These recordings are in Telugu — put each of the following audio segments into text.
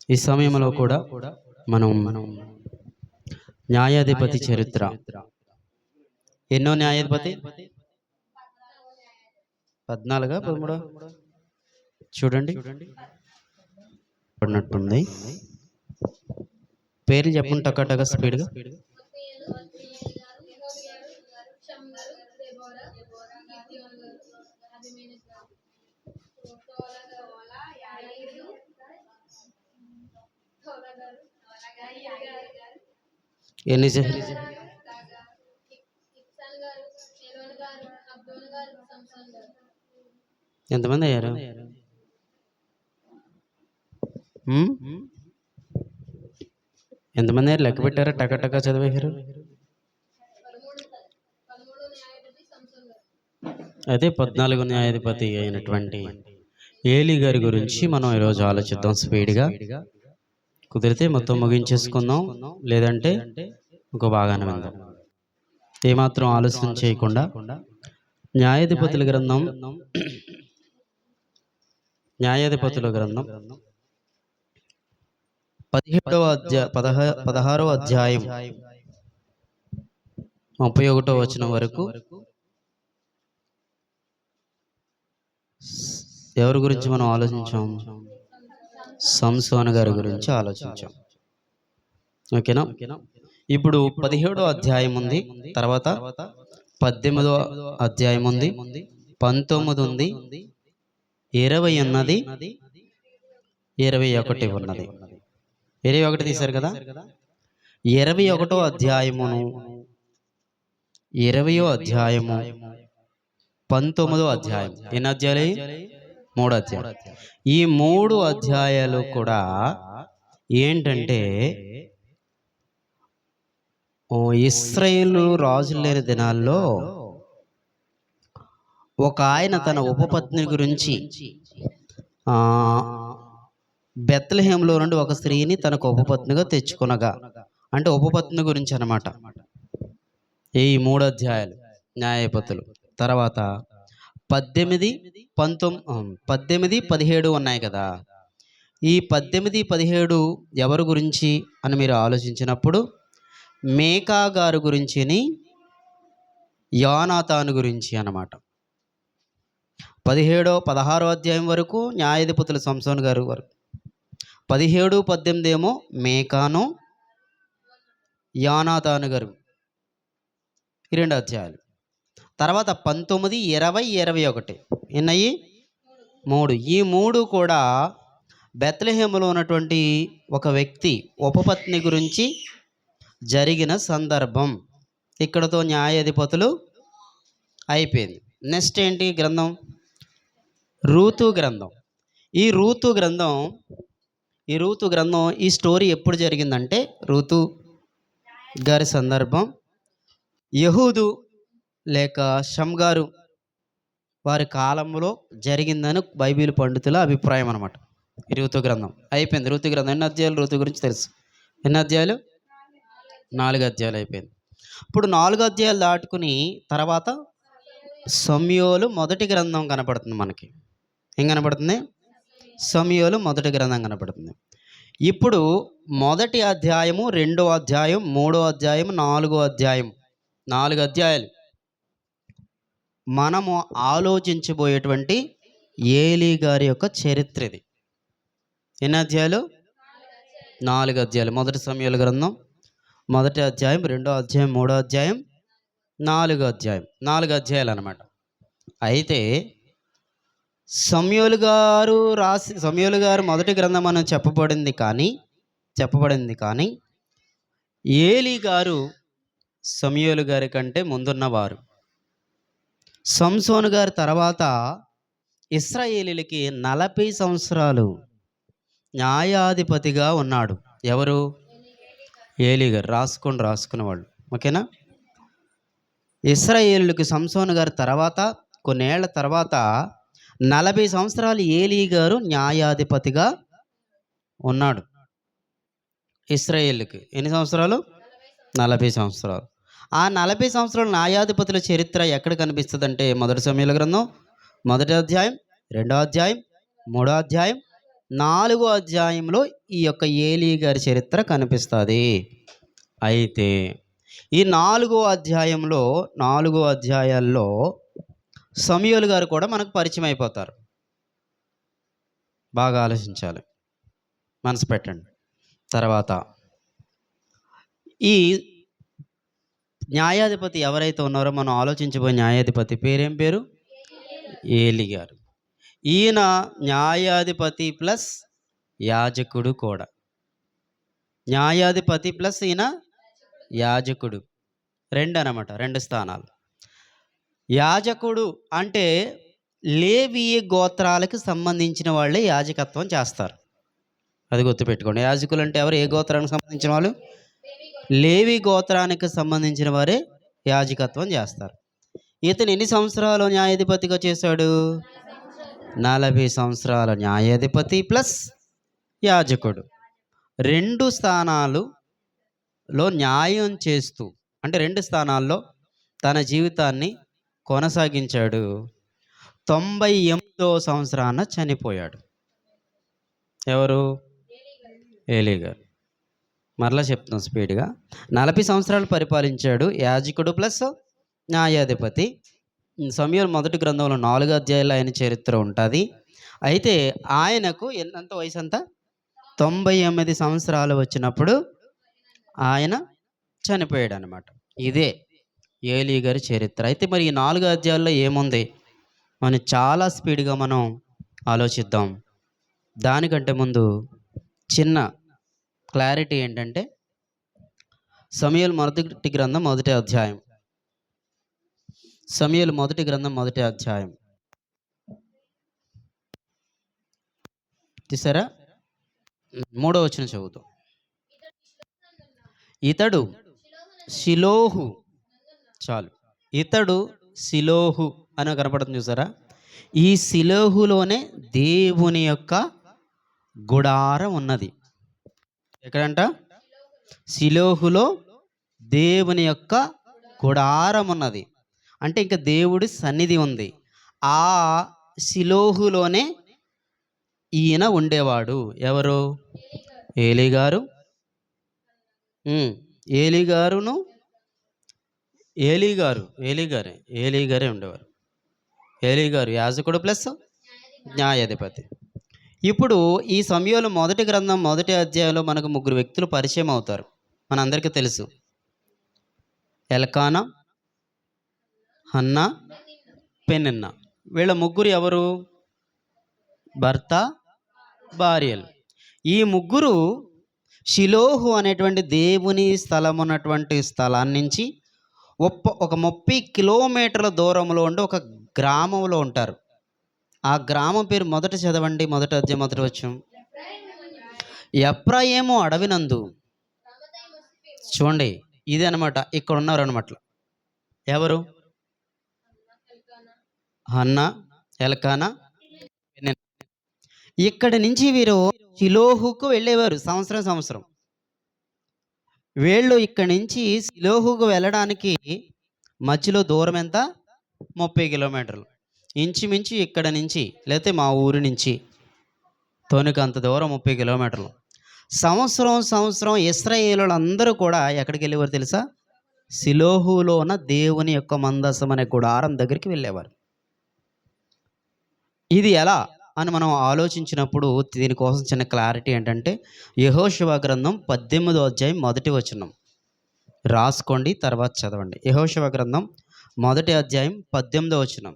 ఈ సమయంలో కూడా మనం న్యాయాధిపతి చరిత్ర, ఎన్నో న్యాయాధిపతి 14 13 చూడండి పడినట్టుంది. పేర్లు చెప్పండి టకాటక స్పీడ్గా. ఎన్ని ఎంతమంది అయ్యారు? ఎంతమంది అయ్యారు? లెక్క పెట్టారా? టకాటక చదివేశారు. అయితే 14 న్యాయాధిపతి అయినటువంటి ఏలీ గారి గురించి మనం ఈరోజు ఆలోచిద్దాం స్పీడ్గా. కుదిరితే మొత్తం ముగించేసుకుందాం, లేదంటే ఒక భాగాన్ని విందాం. ఏమాత్రం ఆలస్యం చేయకుండా న్యాయాధిపతుల గ్రంథం 16వ అధ్యాయం 31వ వచనం వరకు ఎవరి గురించి మనం ఆలోచించాం? సంసోను గారి గురించి ఆలోచించాం. ఓకేనా? ఇప్పుడు 17వ అధ్యాయం ఉంది, తర్వాత 18వ అధ్యాయం ఉంది, 19 ఉంది, 20 ఉన్నది, 21 ఉన్నది. 21 తీశారు కదా. 21వ అధ్యాయమును, 20వ అధ్యాయము, 19వ అధ్యాయం. ఎన్ని అధ్యాయాలు? 3 అధ్యాయాలు. ఈ 3 అధ్యాయాలు కూడా ఏంటంటే ఇశ్రాయేలు రాజులు లేని దినాల్లో ఒక ఆయన తన ఉపపత్ని గురించి బెత్లెహేంలో నుండి ఒక స్త్రీని తనకు ఉపపత్నిగా తెచ్చుకొనగా, అంటే ఉపపత్ని గురించి అన్నమాట ఈ 3 అధ్యాయాలు న్యాయాధిపతులు. తర్వాత 18, 17 ఉన్నాయి కదా. ఈ 18, 17 ఎవరి గురించి అని మీరు ఆలోచించినప్పుడు మేకా గారి గురించిని, యోనాతాను గురించి అన్నమాట. 16వ అధ్యాయం వరకు న్యాయాధిపతులు సంసోను గారు వరకు, 17, 18 ఏమో మేకాను, యోనాతాను గారు, ఈ 2 అధ్యాయాలు. తర్వాత 19, 20, 21 ఎన్నయ్యి? 3. ఈ 3 కూడా బెత్లెహేములో ఉన్నటువంటి ఒక వ్యక్తి ఉపపత్ని గురించి జరిగిన సందర్భం. ఇక్కడతో న్యాయాధిపతులు అయిపోయింది. నెక్స్ట్ ఏంటి గ్రంథం? రూతు గ్రంథం. ఈ రూతు గ్రంథం ఈ స్టోరీ ఎప్పుడు జరిగిందంటే, రూతు గారి సందర్భం యహూదు లేక షమ్గారు వారి కాలంలో జరిగిందని బైబిల్ పండితుల అభిప్రాయం అనమాట. ఈ రూతు గ్రంథం అయిపోయింది. రూతు గ్రంథం ఎన్ని అధ్యాయాలు? రూతు గురించి తెలుసు. ఎన్ని అధ్యాయాలు? 4 అధ్యాయాలు అయిపోయింది. ఇప్పుడు 4 అధ్యాయాలు దాటుకుని తర్వాత సమూయేలు మొదటి గ్రంథం కనపడుతుంది మనకి. ఏం కనపడుతుంది? సమూయేలు మొదటి గ్రంథం కనపడుతుంది. ఇప్పుడు మొదటి అధ్యాయము, 2వ అధ్యాయం, 3వ అధ్యాయం, 4వ అధ్యాయం, 4 అధ్యాయాలు మనము ఆలోచించబోయేటువంటి ఏలీ గారి యొక్క చరిత్ర ఇది. ఎన్ని అధ్యాయాలు? 4 అధ్యాయాలు. మొదటి సమూయేలు గ్రంథం మొదటి అధ్యాయం, 2వ అధ్యాయం, 3వ అధ్యాయం, 4వ అధ్యాయం, 4 అధ్యాయాలు అన్నమాట. అయితే సమూయేలు గారు మొదటి గ్రంథం అని చెప్పబడింది కానీ ఏలీ గారు సమూయేలు గారి కంటే ముందున్నవారు. సంసోను గారి తర్వాత ఇశ్రాయేలీలకి 40 సంవత్సరాలు న్యాయాధిపతిగా ఉన్నాడు. ఎవరు? ఏలీ గారు. రాసుకునేవాళ్ళు. ఓకేనా? ఇశ్రాయేలుకి సంసోను గారి తర్వాత కొన్నేళ్ల తర్వాత 40 సంవత్సరాలు ఏలీ గారు న్యాయాధిపతిగా ఉన్నాడు. ఇశ్రాయేలుకి ఎన్ని సంవత్సరాలు? 40 సంవత్సరాలు. ఆ 40 సంవత్సరాల న్యాయాధిపతుల చరిత్ర ఎక్కడ కనిపిస్తుంది అంటే, మొదటి సమూయేలు గ్రంథం మొదటి అధ్యాయం, 2వ అధ్యాయం, 3వ అధ్యాయం, 4వ అధ్యాయంలో ఈ యొక్క ఏలీ గారి చరిత్ర కనిపిస్తుంది. అయితే ఈ 4వ అధ్యాయంలో 4 అధ్యాయాల్లో సమూయేలు గారు కూడా మనకు పరిచయం అయిపోతారు. బాగా ఆలోచించాలి, మనసు పెట్టండి. తర్వాత ఈ న్యాయాధిపతి ఎవరైతే ఉన్నారో మనం ఆలోచించబోయే న్యాయాధిపతి పేరేం పేరు? ఏలీ గారు. ఈయన న్యాయాధిపతి ప్లస్ యాజకుడు కూడా. న్యాయాధిపతి ప్లస్ ఈయన యాజకుడు, 2 అన్నమాట, 2 స్థానాలు. యాజకుడు అంటే లేవి గోత్రాలకు సంబంధించిన వాళ్ళే యాజకత్వం చేస్తారు. అది గుర్తుపెట్టుకోండి. యాజకులు అంటే ఎవరు? ఏ గోత్రానికి సంబంధించిన వాళ్ళు? లేవి గోత్రానికి సంబంధించిన వారే యాజకత్వం చేస్తారు. ఇతను ఎన్ని సంవత్సరాలు న్యాయాధిపతిగా చేశాడు? 40 సంవత్సరాల న్యాయాధిపతి ప్లస్ యాజకుడు. 2 స్థానాలలో న్యాయం చేస్తూ, అంటే 2 స్థానాల్లో తన జీవితాన్ని కొనసాగించాడు. 98వ సంవత్సరాన చనిపోయాడు. ఎవరు? ఏలీ గారు. మరలా చెప్తున్నాం స్పీడ్గా. 40 సంవత్సరాలు పరిపాలించాడు, యాజకుడు ప్లస్ న్యాయాధిపతి. సమూయేలు మొదటి గ్రంథంలో 4 అధ్యాయాలు ఆయన చరిత్ర ఉంటుంది. అయితే ఆయనకు ఎంత వయసు? అంతా 98 సంవత్సరాలు వచ్చినప్పుడు ఆయన చనిపోయాడు అనమాట. ఇదే ఏలీ గారి చరిత్ర. అయితే మరి ఈ 4 అధ్యాయాల్లో ఏముంది మనం చాలా స్పీడ్గా మనం ఆలోచిద్దాం. దానికంటే ముందు చిన్న క్లారిటీ ఏంటంటే, సమూయేలు మొదటి గ్రంథం మొదటి అధ్యాయం, సమూయేలు మొదటి గ్రంథం మొదటి అధ్యాయం తీసారా? 3వ వచనం చదువుతాం. ఇతడు షిలోహు, చాలు, ఇతడు షిలోహు అని కనపడుతుంది చూసారా? ఈ షిలోహులోనే దేవుని యొక్క గుడారం ఉన్నది. ఎక్కడంట? షిలోహులో దేవుని యొక్క గుడారం ఉన్నది. అంటే ఇంకా దేవుడి సన్నిధి ఉంది. ఆ షిలోహులోనే ఈయన ఉండేవాడు. ఎవరు? ఏలీ గారు. ఏలీ గారే ఉండేవారు. ఏలీ గారు యాజకుడు ప్లస్ న్యాయాధిపతి. ఇప్పుడు ఈ సమూయేలు మొదటి గ్రంథం మొదటి అధ్యాయంలో మనకు 3 వ్యక్తులు పరిచయం అవుతారు. మనందరికీ తెలుసు. Elkanah, Hannah, Peninnah. వీళ్ళ 3 ఎవరు? భర్త భార్యలు. ఈ 3 షిలోహు అనేటువంటి దేవుని స్థలం ఉన్నటువంటి స్థలాన్ని నుంచి ఒక 30 కిలోమీటర్ల దూరంలో ఉండి ఒక గ్రామంలో ఉంటారు. ఆ గ్రామం పేరు మొదట చదవండి, మొదటి అధ్యాయం మొదటి వచనం. ఎఫ్రాయిము అడవినందు. చూడండి, ఇది అనమాట. ఇక్కడ ఉన్నారు అనమాట. ఎవరు? Hannah, Elkanah, Peninnah. ఇక్కడి నుంచి వీరు షిలోహుకు వెళ్ళేవారు సంవత్సరం. వీళ్ళు ఇక్కడి నుంచి షిలోహుకు వెళ్ళడానికి మధ్యలో దూరం ఎంత? 30 కిలోమీటర్లు. ఇంచుమించు ఇక్కడ నుంచి, లేకపోతే మా ఊరి నుంచి తొనికంత దూరం 30 కిలోమీటర్లు. సంవత్సరం ఇశ్రాయేలులందరూ కూడా ఎక్కడికి వెళ్ళేవారు తెలుసా? షిలోహులో ఉన్న దేవుని యొక్క మందసం అనే గుడారం దగ్గరికి వెళ్ళేవారు. ఇది ఎలా అని మనం ఆలోచించినప్పుడు దీనికోసం చిన్న క్లారిటీ ఏంటంటే, యెహోషువ గ్రంథం 18వ అధ్యాయం మొదటి వచనం రాసుకోండి, తర్వాత చదవండి. యెహోషువ గ్రంథం మొదటి అధ్యాయం 18వ వచనం.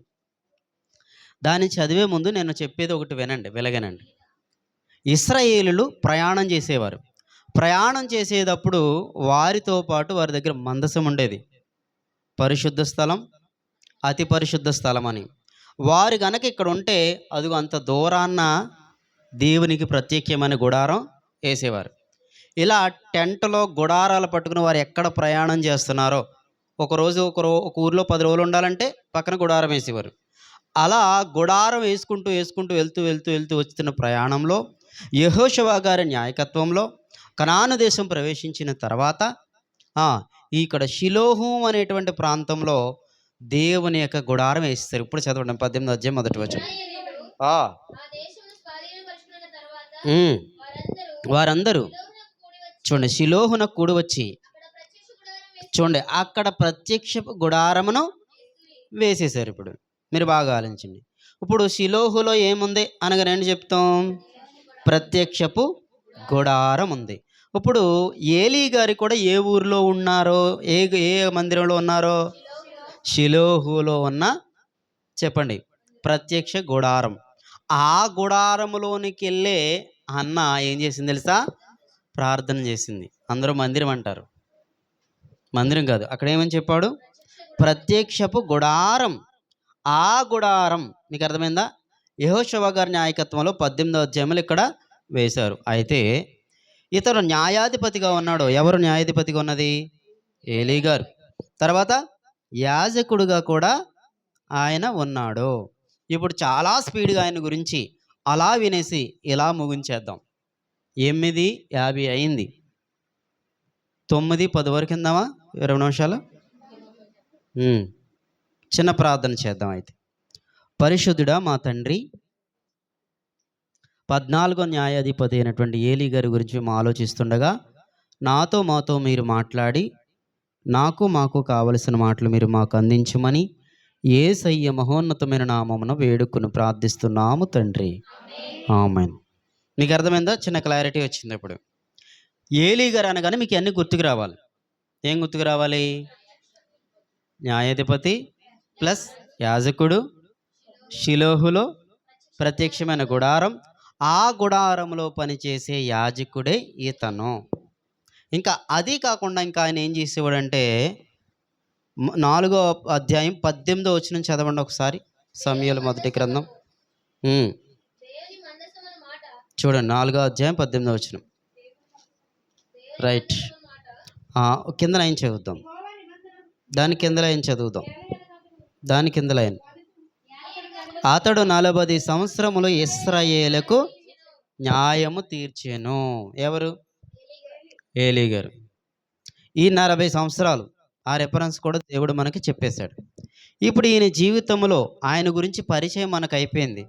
దాన్ని చదివే ముందు నేను చెప్పేది ఒకటి వినగనండి. ఇశ్రాయేలులు ప్రయాణం చేసేవారు. ప్రయాణం చేసేటప్పుడు వారితో పాటు వారి దగ్గర మందసం ఉండేది. పరిశుద్ధ స్థలం, అతి పరిశుద్ధ స్థలం అని. వారు గనక ఇక్కడ ఉంటే అదిగో అంత దూరాన్న దేవునికి ప్రత్యేకమైన గుడారం వేసేవారు. ఇలా టెంట్లో గుడారాలు పట్టుకుని వారు ఎక్కడ ప్రయాణం చేస్తున్నారో, ఒకరోజు ఒక ఊర్లో 10 రోజులు ఉండాలంటే పక్కన గుడారం వేసేవారు. అలా గుడారం వేసుకుంటూ వెళ్తూ వస్తున్న ప్రయాణంలో యెహోషువ గారి నాయకత్వంలో కనాను దేశం ప్రవేశించిన తర్వాత ఇక్కడ షిలోహు అనేటువంటి ప్రాంతంలో దేవుని యొక్క గుడారం వేస్తారు. ఇప్పుడు చదవండి 18వ అధ్యాయం మొదటి వచనం. ఉమ్, వారందరూ చూడండి షిలోహున కూడి వచ్చి చూడండి అక్కడ ప్రత్యక్షపు గుడారమును వేసేశారు. ఇప్పుడు మీరు బాగా ఆలోచించండి. ఇప్పుడు షిలోహులో ఏముంది అనగా నేను చెప్తాం, ప్రత్యక్షపు గుడారం ఉంది. ఇప్పుడు ఏలీ గారి కూడా ఏ ఊరిలో ఉన్నారో, ఏ ఏ మందిరంలో ఉన్నారో, షిలోహులో ఉన్న చెప్పండి ప్రత్యక్ష గుడారం. ఆ గుడారములోనికి వెళ్ళే అన్న ఏం చేసింది తెలుసా, ప్రార్థన చేసింది. అందరూ మందిరం అంటారు, మందిరం కాదు. అక్కడ ఏమని చెప్పాడు, ప్రత్యక్షపు గుడారం. ఆ గుడారం మీకు అర్థమైందా? యెహోషువ గారి నాయకత్వంలో 18వ అధ్యాయంలో ఇక్కడ వేశారు. అయితే ఇతను న్యాయాధిపతిగా ఉన్నాడు. ఎవరు న్యాయాధిపతిగా ఉన్నది? ఏలీ గారు. తర్వాత యాజకుడుగా కూడా ఆయన ఉన్నాడు. ఇప్పుడు చాలా స్పీడ్గా ఆయన గురించి అలా వినేసి ఇలా ముగించేద్దాం. 8:50 అయింది. 9:10 వరకు ఇందామా? 20 నిమిషాలు. చిన్న ప్రార్థన చేద్దాం. అయితే పరిశుద్ధుడా మా తండ్రి, 14వ న్యాయాధిపతి అయినటువంటి ఏలీ గారి గురించి మేము ఆలోచిస్తుండగా నాతో మాతో మీరు మాట్లాడి మాకు కావలసిన మాటలు మీరు మాకు అందించమని యేసయ్య మహోన్నతమైన నామమున వేడుకుని ప్రార్థిస్తున్నాము తండ్రి, ఆమేన్. మీకు అర్థమైందా? చిన్న క్లారిటీ వచ్చింది. ఇప్పుడు ఏలీ గారు అనగానే మీకు అన్ని గుర్తుకు రావాలి. ఏం గుర్తుకు రావాలి? న్యాయాధిపతి ప్లస్ యాజకుడు, షిలోహులో ప్రత్యక్షమైన గుడారం, ఆ గుడారంలో పనిచేసే యాజకుడే ఇతను. ఇంకా అది కాకుండా ఇంకా ఆయన ఏం చేసేవాడంటే 4వ అధ్యాయం 18వ వచనం చదవండి ఒకసారి. సమూయేలు మొదటి గ్రంథం చూడండి, 4వ అధ్యాయం 18వ వచనం. రైట్, కింద లైన్ చదువుదాం. దాని కింద లైన్ చదువుదాం. దాని కింద లైన్, అతడు 40 సంవత్సరములు ఇశ్రాయేలుకు న్యాయము తీర్చెను. ఎవరు? ఏలీ గారు. ఈ 40 సంవత్సరాలు ఆ రెఫరెన్స్ కూడా దేవుడు మనకి చెప్పేశాడు. ఇప్పుడు ఈయన జీవితంలో ఆయన గురించి పరిచయం మనకు అయిపోయింది.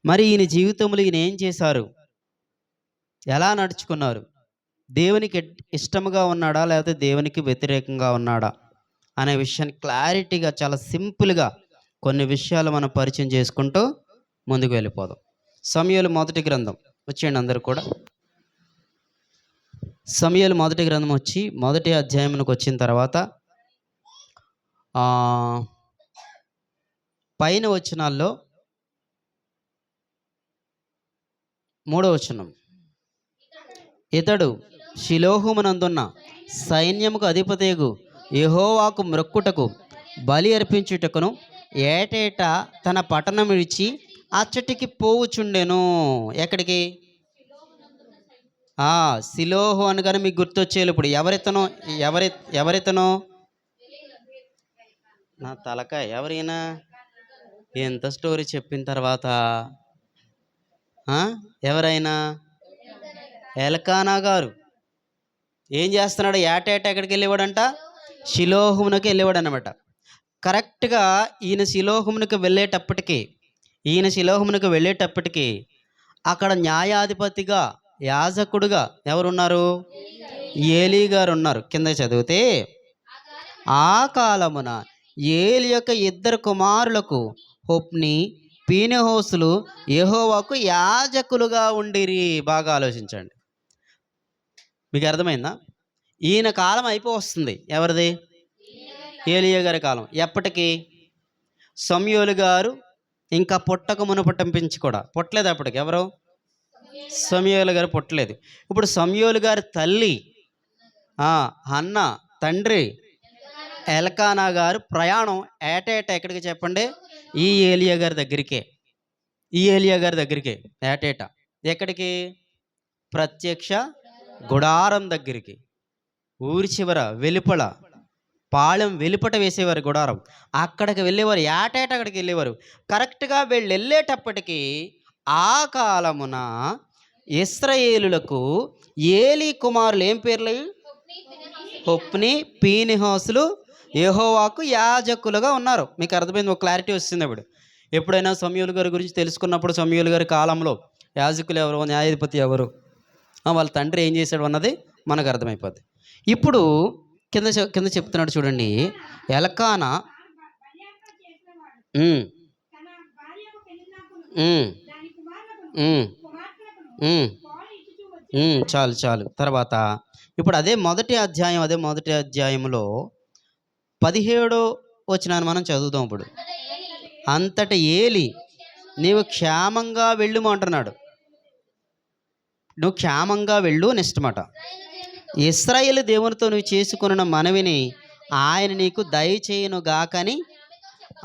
మరి ఈయన జీవితంలో ఈయన ఏం చేశారు, ఎలా నడుచుకున్నారు, దేవునికి ఇష్టముగా ఉన్నాడా లేకపోతే దేవునికి వ్యతిరేకంగా ఉన్నాడా అనే విషయాన్ని క్లారిటీగా చాలా సింపుల్గా కొన్ని విషయాలు మనం పరిచయం చేసుకుంటూ ముందుకు వెళ్ళిపోదాం. సమూయేలు మొదటి గ్రంథం వచ్చేయండి అందరూ కూడా. సమూయేలు మొదటి గ్రంథం వచ్చి మొదటి అధ్యాయంలోకి వచ్చిన తర్వాత పైన వచనాల్లో 3వ వచనం, ఇతడు షిలోహుమునందున్న సైన్యముకు అధిపతియగు యెహోవాకు మ్రొక్కుటకు బలి అర్పించుటకును ఏటేటా తన పట్టణం విడిచి అచ్చటికి పోవుచుండెను. ఎక్కడికి? షిలోహు అనగానే మీకు గుర్తొచ్చేది ఇప్పుడు ఎవరితనో నా తలకాయ ఎవరైనా ఎంత స్టోరీ చెప్పిన తర్వాత ఎవరైనా ఎల్కానా గారు ఏం చేస్తున్నాడు? ఏటేట ఎక్కడికి వెళ్ళేవాడంట? షిలోహుమునకి వెళ్ళేవాడు అనమాట. కరెక్ట్గా ఈయన షిలోహుమునకు వెళ్ళేటప్పటికి అక్కడ న్యాయాధిపతిగా యాజకుడుగా ఎవరున్నారు? ఏలీ గారు ఉన్నారు. కింద చదివితే, ఆ కాలమున ఏలీ యొక్క 2 కుమారులకు హొఫ్ని పీనెహోసులు యెహోవాకు యాజకులుగా ఉండిరి. బాగా ఆలోచించండి. మీకు అర్థమైందా? ఈయన కాలం అయిపోవస్తుంది. ఎవరిది? ఏలీయా గారి కాలం. ఎప్పటికి? సమూయేలు గారు ఇంకా పుట్టక మునుపటించి కూడా పుట్టలేదు అప్పటికి. ఎవరు? సమూయేలు గారు పుట్టలేదు. ఇప్పుడు సమూయేలు గారి తల్లి హన్న, తండ్రి ఎల్కానా గారు ప్రయాణం ఏటేటా ఎక్కడికి చెప్పండి? ఈ ఏలీయా గారి దగ్గరికి ఏటేటా. ఎక్కడికి? ప్రత్యక్ష గుడారం దగ్గరికి. ఊరి చివర వెలుపల పాళెం వెలుపట వేసేవారు గుడారం. అక్కడికి వెళ్ళేవారు, ఏటేటా అక్కడికి వెళ్ళేవారు. కరెక్ట్గా వీళ్ళు వెళ్ళేటప్పటికీ ఆ కాలమున ఇశ్రాయేలులకు ఏలీ కుమారులు ఏం పేర్లు? హొఫ్ని పీనెహాసులు యెహోవాకు యాజకులుగా ఉన్నారు. మీకు అర్థమైంది? ఒక క్లారిటీ వస్తుంది. ఎప్పుడైనా సమూయేలు గారి గురించి తెలుసుకున్నప్పుడు సమూయేలు గారి కాలంలో యాజకులు ఎవరు, న్యాయాధిపతి ఎవరు, వాళ్ళ తండ్రి ఏం చేశాడు అన్నది మనకు అర్థమైపోద్ది. ఇప్పుడు కింద చెప్తున్నాడు చూడండి. ఎల్కానా ఉమ్, ఉమ్, ఉమ్, ఉమ్, చాలు చాలు. తర్వాత ఇప్పుడు అదే మొదటి అధ్యాయంలో 17 వచనాన్ని మనం చదువుదాం. ఇప్పుడు అంతట ఏలి నీవు క్షేమంగా వెళ్ళుము అంటున్నాడు. నువ్వు క్షేమంగా వెళ్ళు నిష్టమాట. ఇశ్రాయేలు దేవునితో నువ్వు చేసుకున్న మనవిని ఆయన నీకు దయచేయును గాకని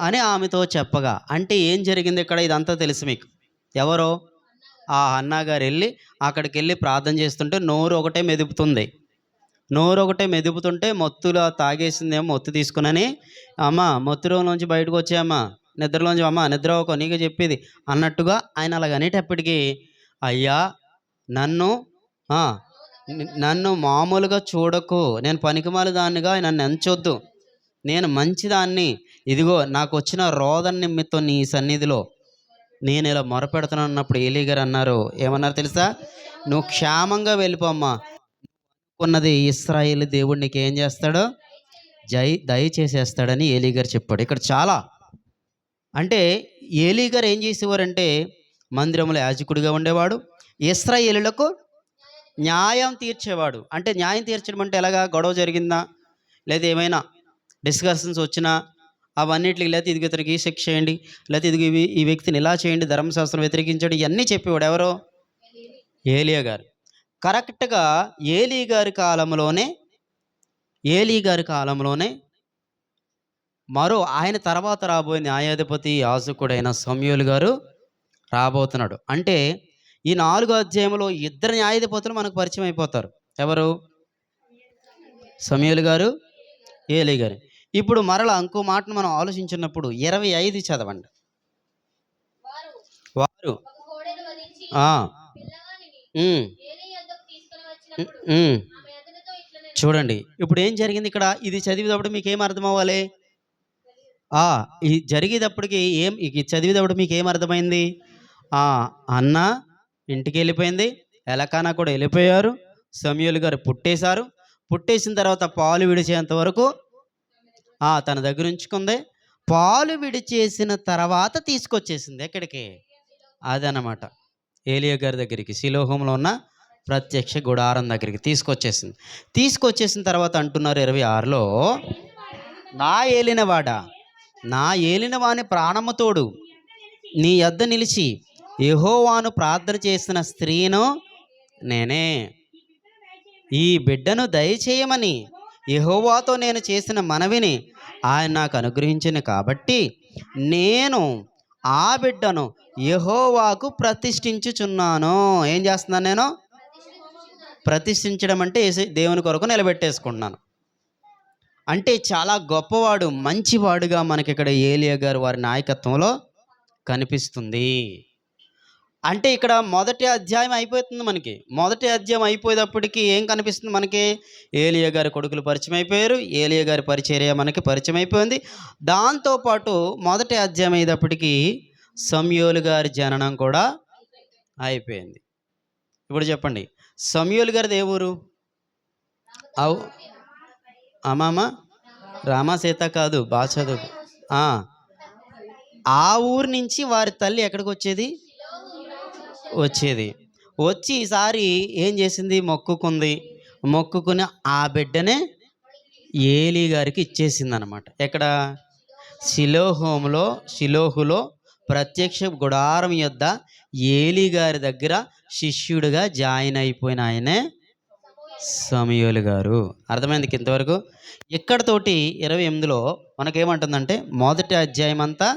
అని ఆమెతో చెప్పగా. అంటే ఏం జరిగింది ఇక్కడ? ఇదంతా తెలుసు మీకు. ఎవరో ఆ హన్నా గారు వెళ్ళి అక్కడికి వెళ్ళి ప్రార్థన చేస్తుంటే నోరు ఒకటే మెదుపుతుంటే మత్తులో తాగేసిందేమో. మత్తు తీసుకునని, అమ్మ మత్తులోంచి బయటకు వచ్చాయమ్మా, నిద్రలోంచి అమ్మ నిద్రపోకో నీకు చెప్పేది అన్నట్టుగా ఆయన అలాగ అనేటప్పటికీ, అయ్యా నన్ను మామూలుగా చూడకు, నేను పనికిమాల దాన్నిగా నన్ను ఎంచొద్దు, నేను మంచిదాన్ని, ఇదిగో నాకు వచ్చిన రోదన నిమిత్తం నీ సన్నిధిలో నేను ఇలా మొరపెడుతున్నాను అన్నప్పుడు ఏలీ గారు అన్నారు, ఏమన్నారు తెలుసా? నువ్వు క్షేమంగా వెళ్ళిపోమ్మా, ఉన్నది ఇశ్రాయేలు దేవుడు నీకు ఏం చేస్తాడో దయచేసేస్తాడని ఏలీ గారు చెప్పాడు. ఇక్కడ చాలా అంటే ఏలీ గారు ఏం చేసేవారంటే మందిరంలో యాజకుడిగా ఉండేవాడు, ఇశ్రాయేలులకు న్యాయం తీర్చేవాడు. అంటే న్యాయం తీర్చడం అంటే ఎలాగా? గొడవ జరిగిందా, లేదా ఏమైనా డిస్కషన్స్ వచ్చినా అవన్నిటికి, లేకపోతే ఇదిగో ఇతనికి శిక్ష చేయండి, లేకపోతే ఇదిగో ఈ వ్యక్తిని ఇలా చేయండి, ధర్మశాస్త్రం వ్యతిరేకించాడు, ఇవన్నీ చెప్పేవాడు ఎవరో? ఏలియా గారు. కరెక్ట్గా ఏలీ గారి కాలంలోనే మరో ఆయన తర్వాత రాబోయే న్యాయాధిపతి యాజకుడైన సమూయేలు గారు రాబోతున్నాడు. అంటే ఈ 4వ అధ్యాయంలో 2 న్యాయాధిపతులు మనకు పరిచయం అయిపోతారు. ఎవరు? సమూయేలు గారు, ఏలీ గారు. ఇప్పుడు మరలా ఇంకో మాటను మనం ఆలోచించినప్పుడు 25 చదవండి. వారు చూడండి ఇప్పుడు ఏం జరిగింది ఇక్కడ. ఇది చదివేటప్పుడు మీకు ఏం అర్థం అవ్వాలి? ఇది జరిగేటప్పటికి ఇది చదివేటప్పుడు మీకు ఏం అర్థమైంది? అన్న ఇంటికి వెళ్ళిపోయింది, ఎలకానా కూడా వెళ్ళిపోయారు, సమూయేలు గారు పుట్టేసిన తర్వాత పాలు విడిచేంత వరకు తన దగ్గర ఉంచుకుంది. పాలు విడిచేసిన తర్వాత తీసుకొచ్చేసింది ఎక్కడికి? అదనమాట ఏలియా గారి దగ్గరికి, షిలోహులో ఉన్న ప్రత్యక్ష గుడారం దగ్గరికి తీసుకొచ్చేసిన తర్వాత అంటున్నారు 26లో, నా ఏలినవాని ప్రాణముతోడు నీ యొద్ద నిలిచి యెహోవాను ప్రార్థన చేసిన స్త్రీను నేనే. ఈ బిడ్డను దయచేయమని యెహోవాతో నేను చేసిన మనవిని ఆయన నాకు అనుగ్రహించిన కాబట్టి నేను ఆ బిడ్డను యెహోవాకు ప్రతిష్ఠించుచున్నాను. ఏం చేస్తున్నాను? నేను ప్రతిష్ఠించడం అంటే దేవుని కొరకు నిలబెట్టేసుకుంటున్నాను. అంటే చాలా గొప్పవాడు, మంచివాడుగా మనకి ఇక్కడ ఏలియా గారు వారి నాయకత్వంలో కనిపిస్తుంది. అంటే ఇక్కడ మొదటి అధ్యాయం అయిపోతుంది మనకి. మొదటి అధ్యాయం అయిపోయేటప్పటికి ఏం కనిపిస్తుంది మనకి? ఏలియా గారి కొడుకులు పరిచయం అయిపోయారు, ఏలియా గారి పరిచర్య మనకి పరిచయం అయిపోయింది. దాంతోపాటు మొదటి అధ్యాయం అయ్యేటప్పటికి సమూయేలు గారి జననం కూడా అయిపోయింది. ఇప్పుడు చెప్పండి, సమూయేలు గారిది ఏ ఊరు? అమ్మామ రామా సీత కాదు, బాగా చదువు. ఆ ఊరు నుంచి వారి తల్లి ఎక్కడికి వచ్చేది వచ్చి ఈసారి ఏం చేసింది? మొక్కుకుని ఆ బిడ్డనే ఏలీ గారికి ఇచ్చేసింది అనమాట. ఎక్కడ? షిలోహులో ప్రత్యక్ష గుడారం యొద్ద ఏలీ గారి దగ్గర శిష్యుడిగా జాయిన్ అయిపోయిన ఆయనే సమూయేలు గారు. అర్థమైంది ఇంతవరకు? ఇక్కడతోటి 28లో మనకేమంటుందంటే మొదటి అధ్యాయం అంతా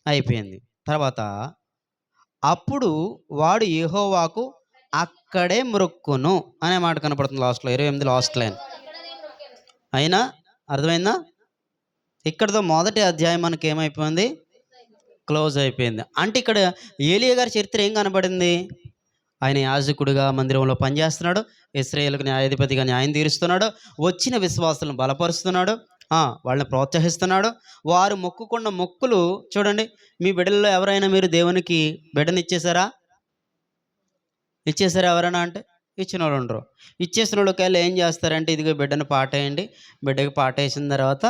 అయిపోయింది. తర్వాత అప్పుడు వాడు యెహోవాకు అక్కడే మ్రొక్కును అనే మాట కనపడుతుంది లాస్ట్లో, 28 లాస్ట్ లైన్. అయినా అర్థమైందా? ఇక్కడతో మొదటి అధ్యాయం మనకి ఏమైపోయింది? క్లోజ్ అయిపోయింది. అంటే ఇక్కడ ఏలియా గారి చరిత్ర ఏం కనబడింది? ఆయన యాజకుడిగా మందిరంలో పనిచేస్తున్నాడు, ఇశ్రాయేలుకు న్యాయాధిపతిగా న్యాయం తీరుస్తున్నాడు, వచ్చిన విశ్వాసులను బలపరుస్తున్నాడు, వాళ్ళని ప్రోత్సహిస్తున్నాడు. వారు మొక్కుకున్న మొక్కులు చూడండి. మీ బిడ్డల్లో ఎవరైనా మీరు దేవునికి బిడ్డనిచ్చేశారా? ఇచ్చేసారు ఎవరైనా అంటే ఇచ్చిన వాళ్ళు ఉండరు. ఇచ్చేసిన వాళ్ళు ఒకవేళ ఏం చేస్తారంటే, ఇదిగో బిడ్డను పాటేయండి, బిడ్డకి పాటేసిన తర్వాత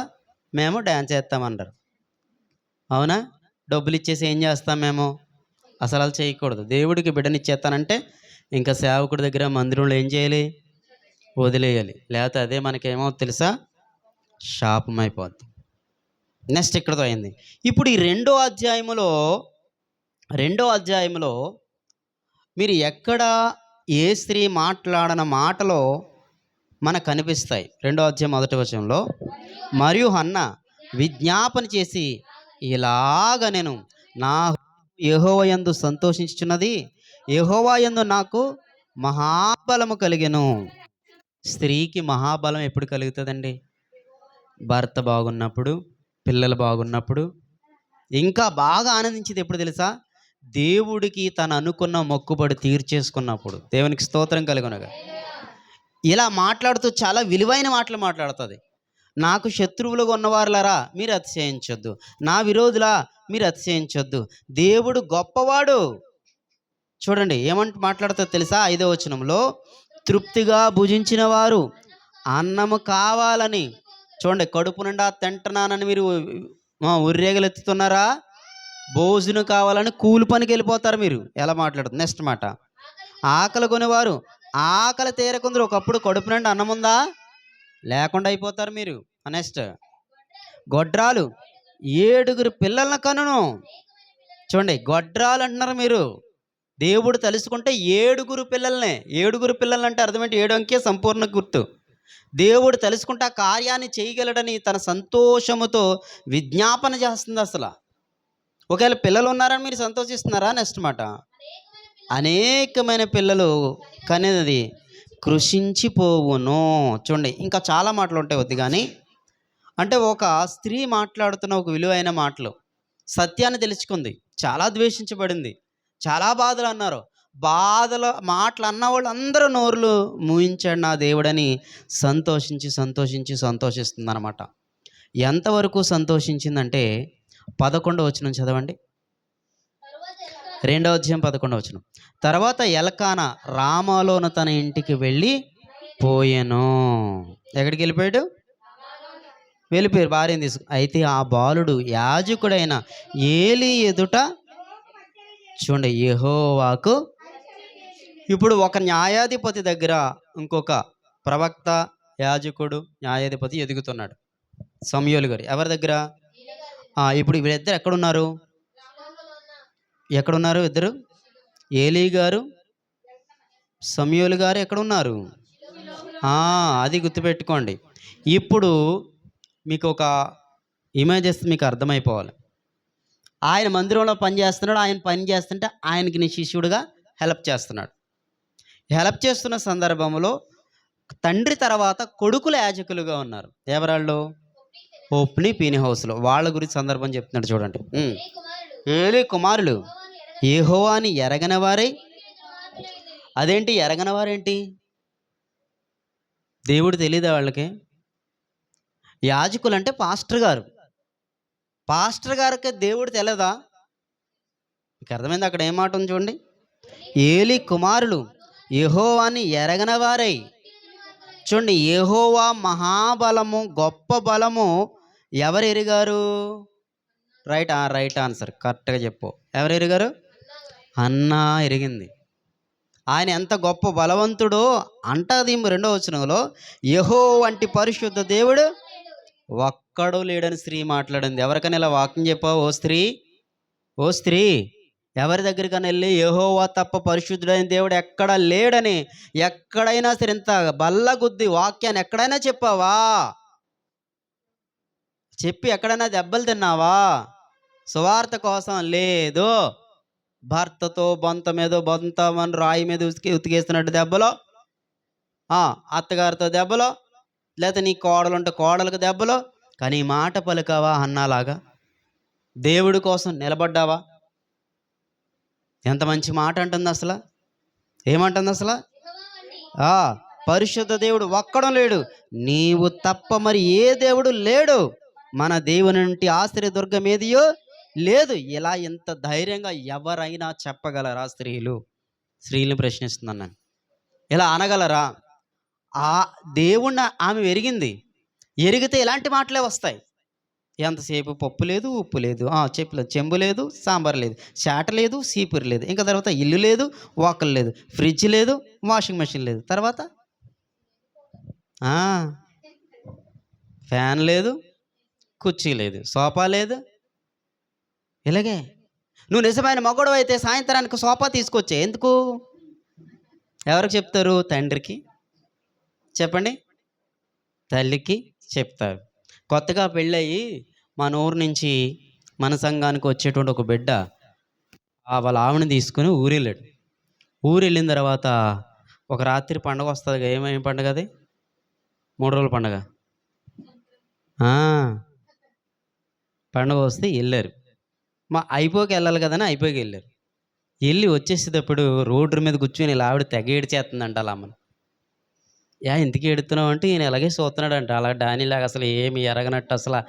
మేము డ్యాన్స్ వేస్తామంటారు. అవునా? డబ్బులు ఇచ్చేసి ఏం చేస్తాం మేము? అసలు అలా చేయకూడదు. దేవుడికి బిడ్డని ఇచ్చేస్తానంటే ఇంకా సేవకుడి దగ్గర మందిరంలో ఏం చేయాలి? వదిలేయాలి. లేకపోతే అదే మనకేమవుతుంది తెలుసా? శాపం అయిపోద్ది. నెక్స్ట్ ఇక్కడితో అయింది. ఇప్పుడు ఈ రెండో అధ్యాయంలో మీరు ఎక్కడ ఏ స్త్రీ మాట్లాడిన మాటలో మనకు కనిపిస్తాయి. 2వ అధ్యాయం 1వ వచనంలో, మరియు హన్న విజ్ఞాపన చేసి ఇలాగ నేను నా యెహోవా యందు సంతోషించుచున్నది, యెహోవా యందు నాకు మహాబలము కలిగెను. స్త్రీకి మహాబలం ఎప్పుడు కలుగుతుందండి? భర్త బాగున్నప్పుడు, పిల్లలు బాగున్నప్పుడు, ఇంకా బాగా ఆనందించేది ఎప్పుడు తెలుసా? దేవుడికి తను అనుకున్న మొక్కుబడి తీర్చేసుకున్నప్పుడు. దేవునికి స్తోత్రం కలుగునగా. ఇలా మాట్లాడుతూ చాలా విలువైన మాటలు మాట్లాడుతుంది. నాకు శత్రువులుగా ఉన్నవారులారా మీరు అతిశయించొద్దు, నా విరోధులా మీరు అతిశయించొద్దు, దేవుడు గొప్పవాడు. చూడండి ఏమంటూ మాట్లాడుతుందో తెలుసా? 5వ వచనంలో, తృప్తిగా భుజించిన వారు అన్నము కావాలని, చూడండి కడుపు నిండా తింటున్నానని మీరు ఉర్రేగలెత్తుతున్నారా? భోజనం కావాలని కూలి పనికి వెళ్ళిపోతారు మీరు. ఎలా మాట్లాడుతుంది? నెక్స్ట్ మాట, ఆకలి కొనేవారు ఆకలి తీరకుందరు. ఒకప్పుడు కడుపు నిండా అన్నం ఉందా? లేకుండా అయిపోతారు మీరు. నెక్స్ట్, గొడ్రాలు 7 పిల్లలను కనును. చూడండి గొడ్రాలు అంటున్నారు మీరు. దేవుడు తలుసుకుంటే 7 పిల్లల్నే. 7 పిల్లలు అంటే అర్థం ఏంటి? 7 అంకె సంపూర్ణ గుర్తు. దేవుడు తలుసుకుంటే ఆ కార్యాన్ని చేయగలడని తన సంతోషముతో విజ్ఞాపన చేస్తుంది. అసలు ఒకవేళ పిల్లలు ఉన్నారని మీరు సంతోషిస్తున్నారా? నెక్స్ట్ మాట, అనేకమైన పిల్లలు కనేది కృషించిపోవును. చూడండి ఇంకా చాలా మాటలు ఉంటాయి వద్దు కానీ, అంటే ఒక స్త్రీ మాట్లాడుతున్న ఒక విలువైన మాటలు, సత్యాన్ని తెలుసుకుంది, చాలా ద్వేషించబడింది, చాలా బాధలు అన్నారు. బాధల మాటలు అన్న వాళ్ళు అందరూ నోరులు మూయించాడు నా దేవుడని సంతోషిస్తుంది అనమాట. ఎంతవరకు సంతోషించిందంటే 11వ వచనం చదవండి. 2వ అధ్యాయం 11వ వచనం. తర్వాత ఎల్కానా రామాలోను తన ఇంటికి వెళ్ళి పోయెను. ఎక్కడికి వెళ్ళిపోయాడు? వెళ్ళిపోయారు భార్యను తీసుకు. అయితే ఆ బాలుడు యాజకుడైన ఏలీ ఎదుట, చూడండి యెహోవాకు, ఇప్పుడు ఒక న్యాయాధిపతి దగ్గర ఇంకొక ప్రవక్త, యాజకుడు, న్యాయాధిపతి ఎదుగుతున్నాడు. సమూయేలు గారు ఎవరి దగ్గర? ఇప్పుడు వీళ్ళిద్దరు ఎక్కడున్నారు ఇద్దరు? ఏలీ గారు, సమూయేలు గారు ఎక్కడున్నారు? అది గుర్తుపెట్టుకోండి. ఇప్పుడు మీకు ఒక ఇమేజెస్ మీకు అర్థమైపోవాలి. ఆయన మందిరంలో పని చేస్తున్నాడు. ఆయన పని చేస్తుంటే ఆయనకి నీ శిష్యుడిగా హెల్ప్ చేస్తున్నాడు. హెల్ప్ చేస్తున్న సందర్భంలో తండ్రి తర్వాత కొడుకుల యాజకులుగా ఉన్నారు. ఎవరాళ్ళు? హోప్ని, పీనిహోసులు. వాళ్ళ గురించి సందర్భం చెప్తున్నాడు చూడండి. ఏలీ కుమారులు యెహోవాని ఎరగని వారై. అదేంటి ఎరగని వారేంటి? దేవుడు తెలియదా వాళ్ళకి? యాజకులు అంటే పాస్టర్ గారికి దేవుడు తెలియదా? మీకు అర్థమైంది అక్కడ ఏం మాట ఉంది చూడండి. ఏలీ కుమారులు యెహోవాని ఎరగని వారై. చూడండి యెహోవా మహాబలము, గొప్ప బలము ఎవరు ఎరిగారు? రైట్ ఆన్సర్, కరెక్ట్గా చెప్పు. ఎవరు ఎరిగారు? అన్నా ఎరిగింది. ఆయన ఎంత గొప్ప బలవంతుడో అంటది 2వ వచనంలో, యెహోవా వంటి పరిశుద్ధ దేవుడు ఒక్కడు లేడని స్త్రీ మాట్లాడింది. ఎవరికైనా ఇలా వాక్యం చెప్పావు? ఓ స్త్రీ ఎవరి దగ్గరికైనా వెళ్ళి యెహోవా తప్ప పరిశుద్ధుడైన దేవుడు ఎక్కడ లేడని ఎక్కడైనా సరే ఇంత బల్లగుద్ది వాక్యాన్ని ఎక్కడైనా చెప్పావా? చెప్పి ఎక్కడైనా దెబ్బలు తిన్నావా? సువార్త కోసం లేదు. భర్తతో బొంత మీద బొంతమని రాయి మీద ఉతికేస్తున్నట్టు దెబ్బలో, అత్తగారితో దెబ్బలో, లేకపోతే నీ కోడలుంటే కోడలకు దెబ్బలో. కానీ ఈ మాట పలికావా? అన్నాలాగా దేవుడి కోసం నిలబడ్డావా? ఎంత మంచి మాట అంటుంది అసలు. ఏమంటుంది అసలు? పరిశుద్ధ దేవుడు ఒక్కడం లేడు, నీవు తప్ప మరి ఏ దేవుడు లేడు, మన దేవుని నుండి ఆశ్రయదుర్గం ఏదియో లేదు. ఇలా ఎంత ధైర్యంగా ఎవరైనా చెప్పగలరా స్త్రీలు? స్త్రీలను ప్రశ్నిస్తున్నాను నేను. ఇలా అనగలరా? ఆ దేవుణ్ణి ఆమె ఎరిగింది. ఎరిగితే ఇలాంటి మాటలే వస్తాయి. ఎంతసేపు పప్పు లేదు, ఉప్పు లేదు. చెప్పలేదు. చెంబు లేదు, సాంబార్ లేదు. చాట లేదు, సీపురు లేదు. ఇంకా తర్వాత ఇల్లు లేదు, వాకిలు లేదు. ఫ్రిడ్జ్ లేదు, వాషింగ్ మెషిన్ లేదు. తర్వాత ఆ! ఫ్యాన్ లేదు, కుర్చీ లేదు, సోఫా లేదు. ఇలాగే నువ్వు నిజమైన మగోడవైతే సాయంత్రానికి సోఫా తీసుకొచ్చే. ఎందుకు? ఎవరికి చెప్తారు? తండ్రికి చెప్పండి, తల్లికి చెప్తారు. కొత్తగా పెళ్ళయి మన ఊరు నుంచి మన సంఘానికి వచ్చేటువంటి ఒక బిడ్డ వాళ్ళ ఆవిడని తీసుకుని ఊరెళ్ళాడు. ఊరెళ్ళిన తర్వాత ఒక రాత్రి పండగ వస్తుంది. ఏమేమి పండగ అది? 3 రోజుల పండగ. పండగ వస్తే వెళ్ళారు. అయిపోకి వెళ్ళాలి కదని అయిపోకి వెళ్ళారు. వెళ్ళి వచ్చేసేటప్పుడు రోడ్డు మీద కూర్చొని ఇలా ఆవిడ తెగ ఏడ్చేస్తుందంట అలా అమ్మని. ఎందుకు ఏడుతున్నావు అంటే, ఈయన ఇలాగే చూస్తున్నాడంట. అలా డానీలాగా అసలు ఏమి ఎరగనట్టు, అసలు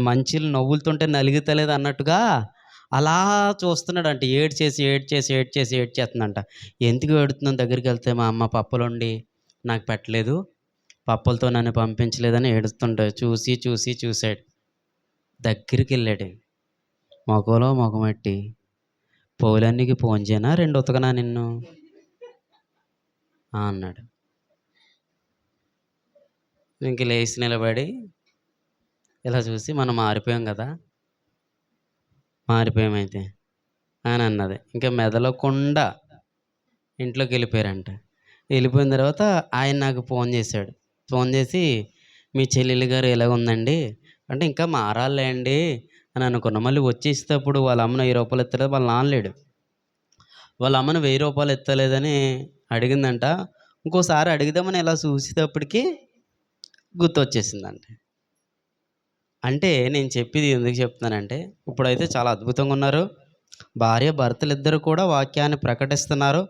మంచిలు నవ్వులుతుంటే నలుగుతలేదు అన్నట్టుగా అలా చూస్తున్నాడంట. ఏడ్చేస్తుందంట. ఎందుకు ఏడుతున్నాను దగ్గరికి వెళ్తే, మా అమ్మ పప్పులుండి నాకు పెట్టలేదు, పప్పులతో నన్ను పంపించలేదని ఏడుస్తుంటే చూసాడు. దగ్గరికి వెళ్ళాడు. మొగలో మొగమెట్టి, పౌలన్నికి ఫోన్ చేయనా, 2 ఉతకనా నిన్ను అన్నాడు. ఇంక లేచి నిలబడి ఇలా చూసి, మనం మారిపోయాం కదా, మారిపోయామైతే అని అన్నది. ఇంకా మెదలకుండా ఇంట్లోకి వెళ్ళిపోయారంట. వెళ్ళిపోయిన తర్వాత ఆయన నాకు ఫోన్ చేశాడు. ఫోన్ చేసి, మీ చెల్లెలు గారు ఎలాగ ఉందండి అంటే, ఇంకా మారాలే అండి అని అనుకున్నా. మళ్ళీ వచ్చేసేటప్పుడు వాళ్ళ అమ్మను 1000 రూపాయలు ఎత్తలేదు. వాళ్ళ నాన్న లేడు. వాళ్ళ అమ్మను 1000 రూపాయలు ఎత్తలేదని అడిగిందంట. ఇంకోసారి అడిగిదామని ఇలా చూసేటప్పటికి గుర్తొచ్చేసిందంట. అంటే నేను చెప్పేది ఎందుకు చెప్తున్నానంటే, ఇప్పుడైతే చాలా అద్భుతంగా ఉన్నారు. భార్య భర్తలు ఇద్దరు కూడా వాక్యాన్ని ప్రకటిస్తున్నారు.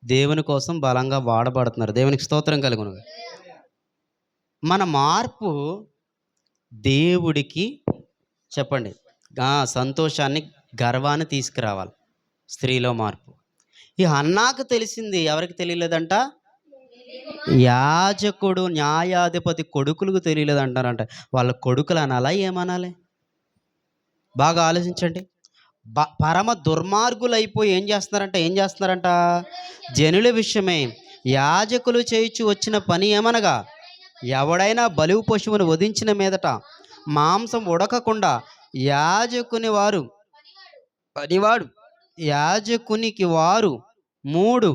దేవుని కోసం బలంగా వాడబడుతున్నారు. దేవునికి స్తోత్రం కలుగును. మన మార్పు దేవుడికి చెప్పండి సంతోషాన్ని, గర్వాన్ని తీసుకురావాలి. స్త్రీలో మార్పు. ఈ హన్నాకు తెలిసింది, ఎవరికి తెలియలేదంట? యాజకుడు, న్యాయాధిపతి కొడుకులకు తెలియలేదు అంటారంట. వాళ్ళ కొడుకులు అనాలా, ఏమనాలి? బాగా ఆలోచించండి. పరమ దుర్మార్గులు అయిపోయి ఏం చేస్తున్నారంట? జనుల విషయమే యాజకులు చేయించు వచ్చిన పని ఏమనగా, ఎవడైనా బలివు పశువును వధించిన మీదట మాంసం ఉడకకుండా యాజకుని వారు పనివాడు యాజకునికి వారు 3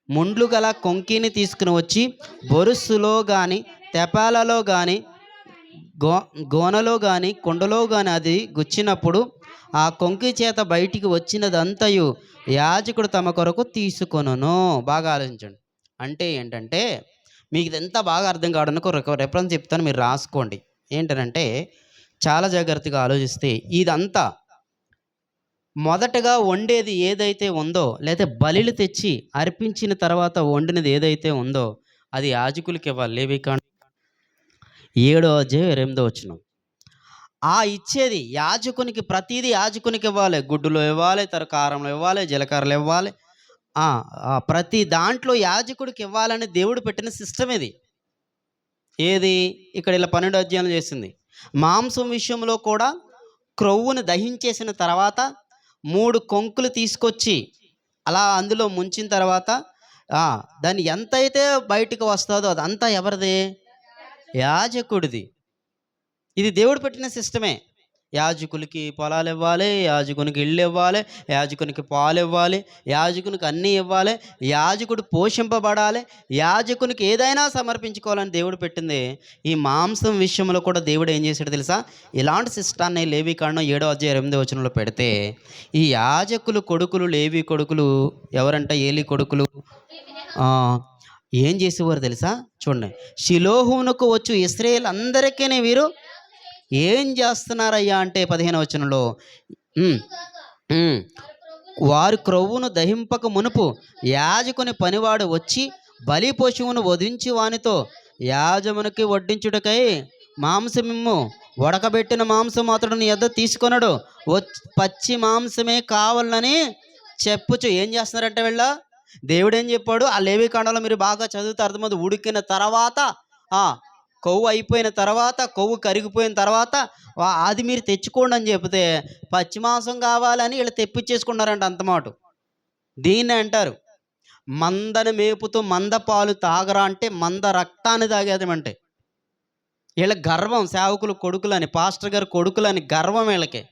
ముండ్లు గల కొంకిని తీసుకుని వచ్చి బొరుసులో కానీ, తెపాలలో కానీ, గోనలో కానీ, కుండలో కానీ అది గుచ్చినప్పుడు ఆ కొంకి చేత బయటికి వచ్చినదంతయు యాజకుడు తమ కొరకు తీసుకొనును. బాగా ఆలోచించండి. అంటే ఏంటంటే, మీకు ఇదంతా బాగా అర్థం కావడానికి ఒక రెఫరెన్స్ చెప్తాను, మీరు రాసుకోండి. ఏంటంటే, చాలా జాగ్రత్తగా ఆలోచిస్తే, ఇదంతా మొదటగా వండేది ఏదైతే ఉందో, లేదా బలిలు తెచ్చి అర్పించిన తర్వాత వండినది ఏదైతే ఉందో, అది యాజకులకి ఇవ్వాలి. లేవికాండం 7వ అధ్యాయం 8వ వచనం. ఇచ్చేది యాజకునికి, ప్రతిదీ యాజకునికి ఇవ్వాలి. గుడ్డులో ఇవ్వాలి, కారంలో ఇవ్వాలి, జీలకర్రలు ఇవ్వాలి. ప్రతి దాంట్లో యాజకుడికి ఇవ్వాలని దేవుడు పెట్టిన సిస్టమ్ ఇది. ఏది? ఇక్కడ ఇలా 12 అధ్యాయాలు చేసింది. మాంసం విషయంలో కూడా క్రొవ్వును దహించేసిన తర్వాత 3 కొంకులు తీసుకొచ్చి అలా అందులో ముంచిన తర్వాత దాన్ని ఎంతైతే బయటకు వస్తుందో అదంతా ఎవరిది? యాజకుడిది. ఇది దేవుడు పెట్టిన సిస్టమే. యాజకులకి పొలాలు ఇవ్వాలి, యాజకునికి ఇళ్ళు ఇవ్వాలి, యాజకునికి పాలు ఇవ్వాలి, యాజకునికి అన్నీ ఇవ్వాలి, యాజకుడు పోషింపబడాలి, యాజకునికి ఏదైనా సమర్పించుకోవాలని దేవుడు పెట్టింది. ఈ మాంసం విషయంలో కూడా దేవుడు ఏం చేశాడు తెలుసా? ఇలాంటి సిస్టాన్ని లేవికాండం 7వ అధ్యాయం 8వ వచనంలో పెడితే, ఈ యాజకులు కొడుకులు, లేవి కొడుకులు ఎవరంట? ఏలి కొడుకులు ఏం చేసేవారు తెలుసా? చూడండి, షిలోహునకు వచ్చు ఇశ్రాయేల్ అందరికీ వీరు ఏం చేస్తున్నారయ్యా అంటే 15వ వచనంలో, వారు క్రొవ్వును దహింపక మునుపు యాజకుని పనివాడు వచ్చి బలి పశువును వధించి వానితో యాజమునికి వడ్డించుటకై మాంసమిమ్ము ఉడకబెట్టిన మాంసం అతడు నీ యొద్ద తీసుకొనడు, పచ్చి మాంసమే కావాలని చెప్పుచు. ఏం చేస్తున్నారంటే వీళ్ళ దేవుడు ఏం చెప్పాడు? ఆ లేవి కాండంలో మీరు బాగా చదివితే అర్థమవుతుంది. ఉడికిన తర్వాత ఆ కొవ్వు అయిపోయిన తర్వాత, కొవ్వు కరిగిపోయిన తర్వాత అది మీరు తెచ్చుకోండి అని చెప్తే, పచ్చి మాంసం కావాలని వీళ్ళు తెప్పించేసుకున్నారంట అంతమాట. దీన్ని అంటారు మందను మేపుతూ మంద పాలు తాగరా అంటే మంద రక్తాన్ని తాగేదమంటే. వీళ్ళ గర్వం, సేవకులు కొడుకులని, పాస్టర్ గారు కొడుకులని గర్వం వీళ్ళకి.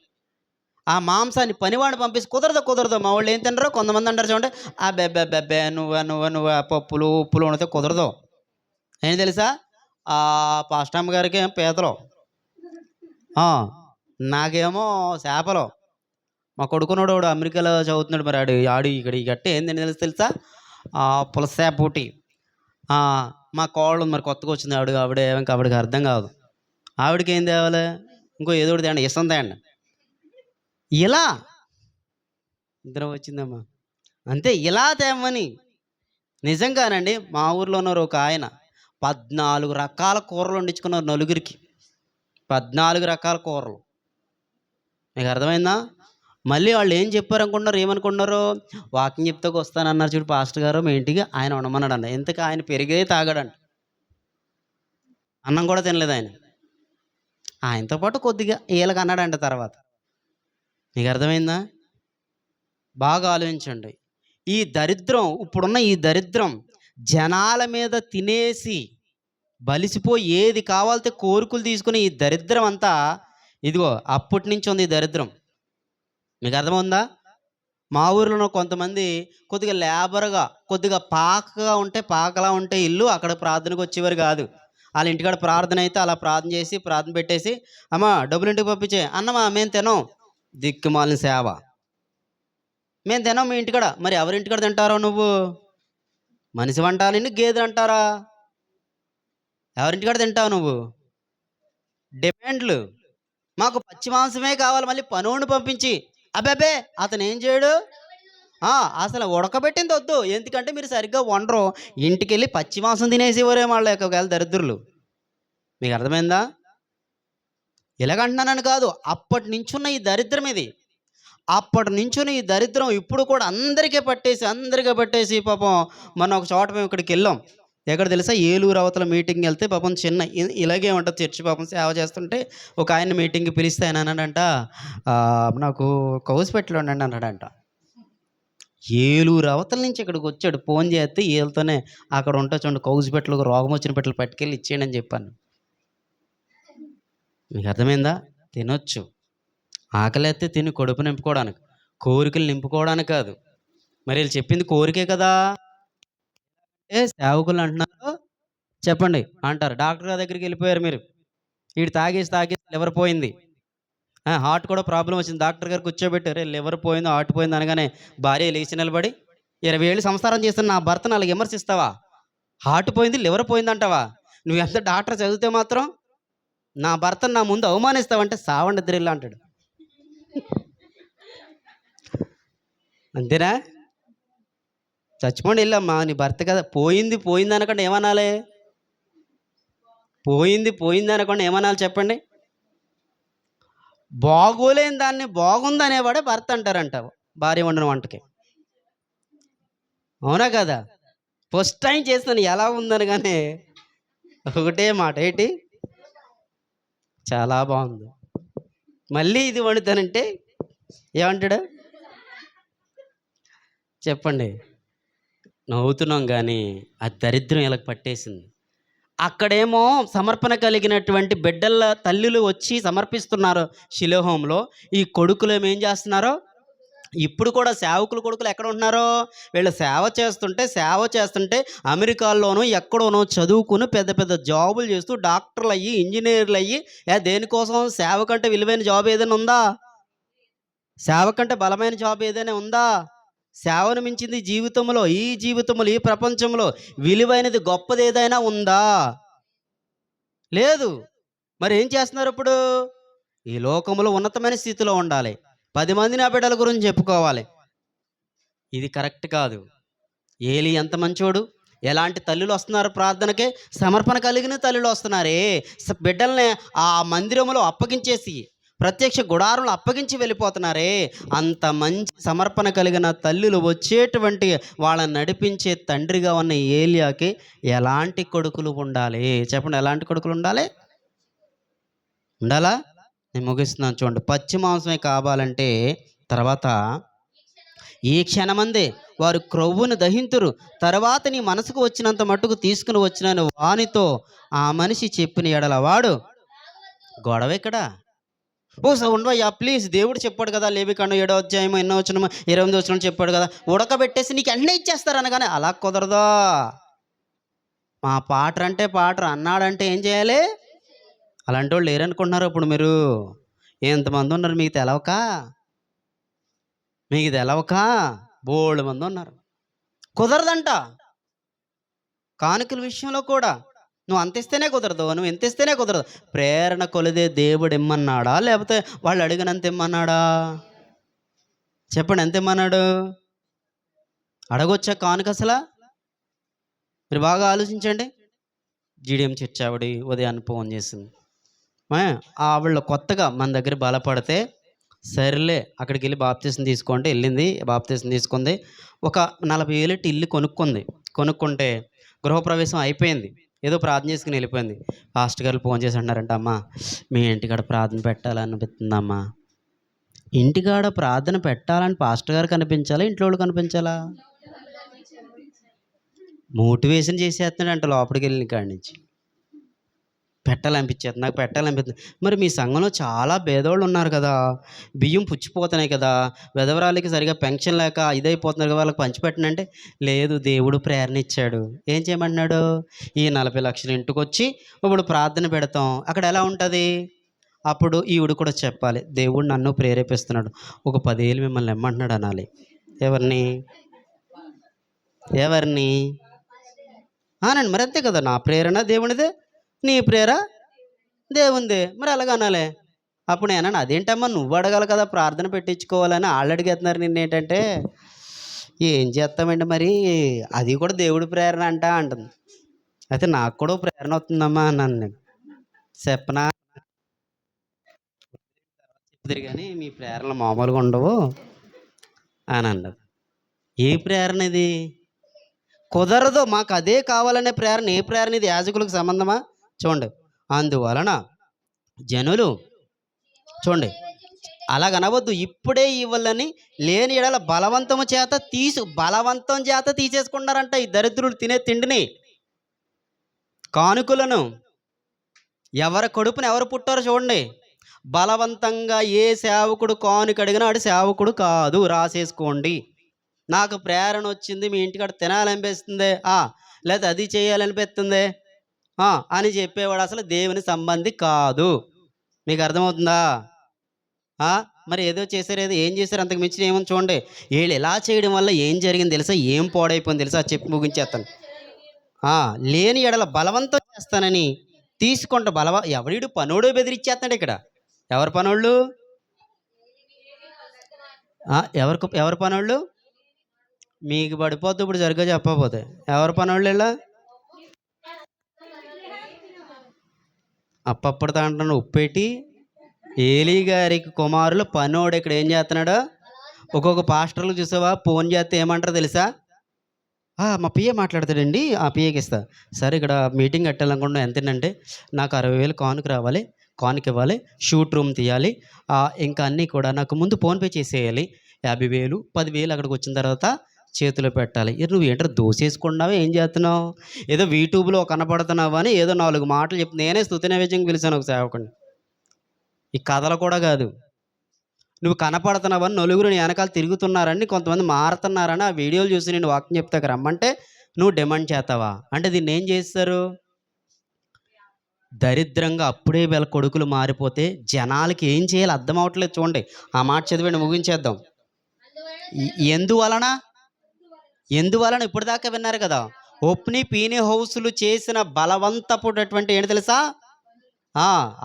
ఆ మాంసాన్ని పనివాడిని పంపిస్తే కుదరదు మా వాళ్ళు ఏం తినరు. కొంతమంది అంటారు చూడండి, ఆ బెబ్బెబ్బెబ్బే నువ్వు పప్పులు ఉప్పులు వండితే కుదరదు. ఏం తెలుసా, ఆ పాస్టమ్మ గారికి ఏం పీతలు, నాకేమో చేపలు. మా కొడుకున్నాడు వాడు అమెరికాలో చదువుతున్నాడు, మరి ఆడు ఇక్కడ ఈ గట్టి ఏందని తెలుసా, పులస చేప ఒకటి. మా కోళ్ళు మరి కొత్తగా వచ్చింది ఆవిడ ఇంకా ఆవిడకి అర్థం కాదు. ఆవిడకి ఏం తేవాలి, ఇంకో ఏదో ఒకటి తేండి, ఇష్టం తేండి. ఇలా నిద్ర వచ్చిందమ్మా అంతే, ఇలా తేమని. నిజంగానండి, మా ఊర్లో ఉన్నారు ఒక ఆయన 14 రకాల కూరలు వండించుకున్నారు నలుగురికి. 14 రకాల కూరలు. మీకు అర్థమైందా? మళ్ళీ వాళ్ళు ఏం చెప్పారనుకుంటున్నారు, ఏమనుకుంటున్నారు? వాకింగ్ చెప్తాకు వస్తానన్నారు చూడు పాస్టర్ గారు మీ ఇంటికి, ఆయన ఉండమన్నాడంట. ఇంతకు ఆయన పెరిగే తాగాడంట, అన్నం కూడా తినలేదు ఆయన. ఆయనతో పాటు కొద్దిగా వీళ్ళకి అన్నాడంట తర్వాత. మీకు అర్థమైందా? బాగా ఆలోచించండి. ఈ దరిద్రం, ఇప్పుడున్న ఈ దరిద్రం జనాల మీద తినేసి బలిసిపోయి ఏది కావాలితే కోరికలు తీసుకుని ఈ దరిద్రం అంతా ఇదిగో అప్పటి నుంచి ఉంది ఈ దరిద్రం. మీకు అర్థమవుందా? మా ఊరిలో కొంతమంది కొద్దిగా లేబర్గా, కొద్దిగా పాకలా ఉంటే ఇల్లు, అక్కడ ప్రార్థనకు వచ్చేవారు కాదు. వాళ్ళ ఇంటికాడ ప్రార్థన అయితే అలా ప్రార్థన చేసి ప్రార్థన పెట్టేసి, అమ్మా డబ్బులు ఇంటికి పంపించే, అన్నమా మేము తినం. దిక్కుమాలిన సేవ. మేము తినాం మీ ఇంటికాడ. మరి ఎవరింటికాడ తింటారో నువ్వు? మనిషి వంటాలని గేదెలు అంటారా? ఎవరింటికాడ తింటావు నువ్వు? డిమాండ్లు, మాకు పచ్చి మాంసమే కావాలి, మళ్ళీ పనోడిని పంపించి. అబ్బాబే అతను ఏం చేయడు, అసలు ఉడకబెట్టింది వద్దు, ఎందుకంటే మీరు సరిగ్గా వండరు. ఇంటికి వెళ్ళి పచ్చి మాంసం తినేసేవారే వాళ్ళ ఒకవేళ దరిద్రులు. మీకు అర్థమైందా? ఇలాగంటున్నానని కాదు, అప్పటి నుంచున్న ఈ దరిద్రం ఇది. అప్పటి నుంచున్న ఈ దరిద్రం ఇప్పుడు కూడా అందరికీ పట్టేసి పాపం మనం ఒక చోట మేము ఇక్కడికి వెళ్ళాం. ఎక్కడ తెలుసా, ఏలూరు అవతల మీటింగ్ వెళ్తే పాపం చిన్న ఇలాగే ఉంటుంది చర్చి. పాపం సేవ చేస్తుంటే ఒక ఆయన మీటింగ్కి పిలిస్తే ఆయన అన్నాడంట, నాకు కౌసుపెట్టలో ఉండండి అన్నాడంట. ఏలూరు అవతల నుంచి ఇక్కడికి వచ్చాడు. ఫోన్ చేస్తే వీళ్ళతోనే అక్కడ ఉంటా చూడండి కౌసుపెట్టలు, రోగం వచ్చిన పెట్టలు పట్టుకెళ్ళి ఇచ్చేయండి అని చెప్పాను. మీకు అర్థమైందా? తినొచ్చు, ఆకలి అయితే తిని కడుపు నింపుకోవడానికి, కోరికలు నింపుకోవడానికి కాదు. మరి వీళ్ళు చెప్పింది కోరికే కదా. సేవకులు అంటున్నారు, చెప్పండి అంటారు. డాక్టర్ గారి దగ్గరికి వెళ్ళిపోయారు మీరు, వీడు తాగేసి లివర్ పోయింది, హార్ట్ కూడా ప్రాబ్లం వచ్చింది. డాక్టర్ గారు కూర్చోబెట్టారు, లివర్ పోయింది హార్ట్ పోయింది అనగానే భార్య లేచి నిలబడి, 20 ఏళ్ళు సంసారం చేస్తున్న నా భర్తను అలాగ విమర్శిస్తావా? హార్ట్ పోయింది లివర్ పోయింది అంటావా? నువ్వు ఎంత డాక్టర్ చదివితే మాత్రం నా భర్తను నా ముందు అవమానిస్తావంటే సావండి ఇద్దరిల్లు అంటాడు. అంతేనా? చచ్చిపోండి వెళ్ళమ్మా, నీ భర్త కదా. పోయింది అనకుండా ఏమనాలి? పోయింది అనకుండా ఏమనాలి చెప్పండి? బాగోలేని దాన్ని బాగుంది అనేవాడే భర్త అంటారంట భార్య వండిన వంటకి. అవునా కదా? ఫస్ట్ టైం చేస్తాను ఎలా ఉందనగానే ఒకటే మాట, ఏంటి చాలా బాగుంది. మళ్ళీ ఇది వండుతానంటే ఏమంటాడు చెప్పండి? నవ్వుతున్నాం కానీ ఆ దరిద్రం ఇలా పట్టేసింది. అక్కడేమో సమర్పణ కలిగినటువంటి బిడ్డల తల్లులు వచ్చి సమర్పిస్తున్నారు షిలోహంలో. ఈ కొడుకులు ఏం చేస్తున్నారో, ఇప్పుడు కూడా సేవకులు కొడుకులు ఎక్కడ ఉంటున్నారో, వీళ్ళు సేవ చేస్తుంటే అమెరికాల్లోనూ ఎక్కడోనో చదువుకుని పెద్ద పెద్ద జాబులు చేస్తూ డాక్టర్లు అయ్యి, ఇంజనీర్లు అయ్యి, దేనికోసం? సేవ కంటే విలువైన జాబ్ ఏదైనా ఉందా? సేవ కంటే బలమైన జాబ్ ఏదైనా ఉందా? సేవను మించింది ఈ జీవితంలో ఈ ప్రపంచంలో విలువైనది గొప్పది ఏదైనా ఉందా? లేదు. మరి ఏం చేస్తున్నారు ఇప్పుడు? ఈ లోకంలో ఉన్నతమైన స్థితిలో ఉండాలి, 10 మంది నా బిడ్డల గురించి చెప్పుకోవాలి. ఇది కరెక్ట్ కాదు. ఏలి ఎంత మంచోడు, ఎలాంటి తల్లులు వస్తున్నారు ప్రార్థనకి? సమర్పణ కలిగిన తల్లులు వస్తున్నారే. బిడ్డల్ని ఆ మందిరంలో అప్పగించేసి, ప్రత్యక్ష గుడారంలో అప్పగించి వెళ్ళిపోతున్నారే. అంత మంచి సమర్పణ కలిగిన తల్లులు వచ్చేటువంటి వాళ్ళని నడిపించే తండ్రిగా ఉన్న ఏలియాకి ఎలాంటి కొడుకులు ఉండాలి చెప్పండి? ఎలాంటి కొడుకులు ఉండాలి? ఉండాలా? నేను ముగిస్తున్నాను చూడండి. పచ్చి మాంసమే కావాలంటే తర్వాత ఈ క్షణమందే వారు క్రొవ్వును దహింతురు. తర్వాత నీ మనసుకు వచ్చినంత మట్టుకు తీసుకుని వచ్చినాను వానితో ఆ మనిషి చెప్పిన ఎడల వాడు గొడవ ఇక్కడ. ఓ ఉండవయ్యా ప్లీజ్, దేవుడు చెప్పాడు కదా, లేవికాండం 7వ అధ్యాయం 8వ వచనం 28వ వచనం చెప్పాడు కదా, ఉడకబెట్టేసి నీకు వెంటనే ఇచ్చేస్తారు అనగానే అలా కుదరదా? మా పాటర్ అంటే పాటర్ అన్నాడంటే ఏం చేయాలి? అలాంటి వాళ్ళు లేరనుకుంటున్నారు ఇప్పుడు మీరు. ఎంతమంది ఉన్నారు మీకు తెలవక? మీకు తెలవక బోల్డ్ మంది ఉన్నారు. కుదరదంట. కానుకల విషయంలో కూడా నువ్వు అంత ఇస్తేనే కుదరదు, నువ్వు ఎంత ఇస్తేనే కుదరదు. ప్రేరణ కొలిదే దేవుడు ఇమ్మన్నాడా, లేకపోతే వాళ్ళు అడిగినంత ఇమ్మన్నాడా? చెప్పండి, ఎంత ఇమ్మన్నాడు? అడగొచ్చా కానుక అసలు? మీరు బాగా ఆలోచించండి. జీడిఎం చర్చ్ ఆవిడ ఉదయాన్ని ఫోన్ చేసింది. ఆవిడ కొత్తగా మన దగ్గర బలపడితే సరేలే అక్కడికి వెళ్ళి బాప్తీసం తీసుకోండి వెళ్ళింది. బాప్తీసం తీసుకుంది. ఒక 40,000 ఇల్లు కొనుక్కుంటే గృహప్రవేశం అయిపోయింది. ఏదో ప్రార్థన చేసుకుని వెళ్ళిపోయింది. పాస్టర్ గారు ఫోన్ చేసి అంటారంట, అమ్మా మీ ఇంటికాడ ప్రార్థన పెట్టాలనిపిస్తుందమ్మా. ఇంటికాడ ప్రార్థన పెట్టాలని పాస్టర్ గారు కనిపించాలా, ఇంట్లో వాళ్ళు కనిపించాలా? మోటివేషన్ చేసేస్తున్నాడంట లోపలికి వెళ్ళిన కాడి నుంచి. పెట్టాలనిపించేది, నాకు పెట్టాలనిపిస్తుంది. మరి మీ సంఘంలో చాలా పేదోళ్ళు ఉన్నారు కదా, బియ్యం పుచ్చిపోతున్నాయి కదా, విధవరాలకి సరిగా పెన్షన్ లేక ఇదైపోతున్నారు కదా, వాళ్ళకి పంచిపెట్టనంటే లేదు దేవుడు ప్రేరణ ఇచ్చాడు. ఏం చేయమన్నాడు? ఈ 40 లక్షలు ఇంటికి వచ్చి ఇప్పుడు ప్రార్థన పెడతాం. అక్కడ ఎలా ఉంటుంది? అప్పుడు ఈవిడ కూడా చెప్పాలి, దేవుడు నన్ను ప్రేరేపిస్తున్నాడు, ఒక 10,000 మిమ్మల్ని ఇమ్మంటున్నాడు అనాలి. ఎవరిని? అనండి. మరి అంతే కదా, నా ప్రేరణ దేవునిదే, నీ ప్రేర దేవుందే, మరి అలాగ అనాలే. అప్పుడు నేనన్నా అదేంటమ్మా నువ్వు అడగాలి కదా, ప్రార్థన పెట్టించుకోవాలని వాళ్ళు అడిగేస్తున్నారు నిన్నేంటంటే, ఏం చేస్తామండి మరి, అది కూడా దేవుడి ప్రేరణ అంటుంది. అయితే నాకు కూడా ప్రేరణ వస్తుందమ్మా అన్నాను నేను. చెప్పనా చెప్తారు కానీ మీ ప్రేరణలు మామూలుగా ఉండవు అని అన్నది. ఏ ప్రేరణ ఇది? కుదరదు, మాకు అదే కావాలనే ప్రేరణ. ఏ ప్రేరణ ఇది? యాజకులకు సంబంధమా? చూడండి, అందువలన జనులు చూడండి అలాగనవద్దు, ఇప్పుడే ఇవ్వాలని లేని ఎడల బలవంతం చేత తీసేసుకున్నారంట ఈ దరిద్రులు తినే తిండిని, కానుకలను. ఎవరి కడుపున ఎవరు పుట్టారో చూడండి. బలవంతంగా ఏ సేవకుడు కానుక అడిగినా ఆడు సేవకుడు కాదు, రాసేసుకోండి. నాకు ప్రేరణ వచ్చింది, మీ ఇంటికాడ తినాలనిపిస్తుంది, లేదా అది చేయాలనిపిస్తుంది అని చెప్పేవాడు అసలు దేవుని సంబంధి కాదు. మీకు అర్థమవుతుందా? మరి ఏదో చేశారు, ఏం చేశారు, అంతకు మించిన ఏమని చూడండి. వీళ్ళు ఇలా చేయడం వల్ల ఏం జరిగింది తెలుసా? ఏం పాడైపోయింది తెలుసా? చెప్పి ముగించేస్తాను. లేని ఎడల బలవంతం చేస్తానని తీసుకుంటా. ఎవడు పనోడు బెదిరిచ్చేస్తాడు ఇక్కడ. ఎవరు పనోళ్ళు? ఎవరు పనోళ్ళు? మీకు పడిపోద్దు ఇప్పుడు సరిగ్గా చెప్పకపోతే. ఎవరు పనోళ్ళు ఇలా? అప్పప్పుడు తాంటాను ఉప్పేటి ఏలీ గారికి కుమారులు పనోడు ఇక్కడ ఏం చేస్తున్నాడు? ఒక్కొక్క పాస్టర్లు చూసావా, ఫోన్ చేస్తే ఏమంటారు తెలుసా? మా పిఏ మాట్లాడతాడండి, ఆ పిఏకి ఇస్తా. సరే ఇక్కడ మీటింగ్ కట్టాలనుకుంటున్నా, ఎంతేనంటే నాకు 60,000 కానుక రావాలి, కానుక ఇవ్వాలి, షూట్ రూమ్ తీయాలి, ఇంకా అన్నీ కూడా నాకు ముందు ఫోన్పే చేసేయాలి. 50,000 10,000 అక్కడికి వచ్చిన తర్వాత చేతిలో పెట్టాలి. నువ్వు ఏంటో దోసేసుకున్నావా, ఏం చేస్తున్నావు? ఏదో యూట్యూబ్లో కనపడుతున్నావా అని ఏదో 4 మాటలు చెప్పి నేనే స్తుతి నైవేద్యంగా పిలిచాను ఒక సేవకుడిని. ఈ కథలు కూడా కాదు, నువ్వు కనపడుతున్నావని నలుగురు నీ వెనకాల తిరుగుతున్నారని, కొంతమంది మారుతున్నారని ఆ వీడియోలు చూసి నేను వాక్యం చెప్తాక రమ్మంటే నువ్వు డిమాండ్ చేస్తావా? అంటే దీన్ని ఏం చేస్తారు? దరిద్రంగా అప్పుడే వీళ్ళ కొడుకులు మారిపోతే జనాలకి ఏం చేయాలి అర్థం అవట్లేదు. చూడండి, ఆ మాట చదివండి, ముగించేద్దాం. ఎందువలన ఇప్పటిదాకా విన్నారు కదా, ఒప్ని పీని హౌసులు చేసిన బలవంతపుడటువంటి ఏంటి తెలుసా?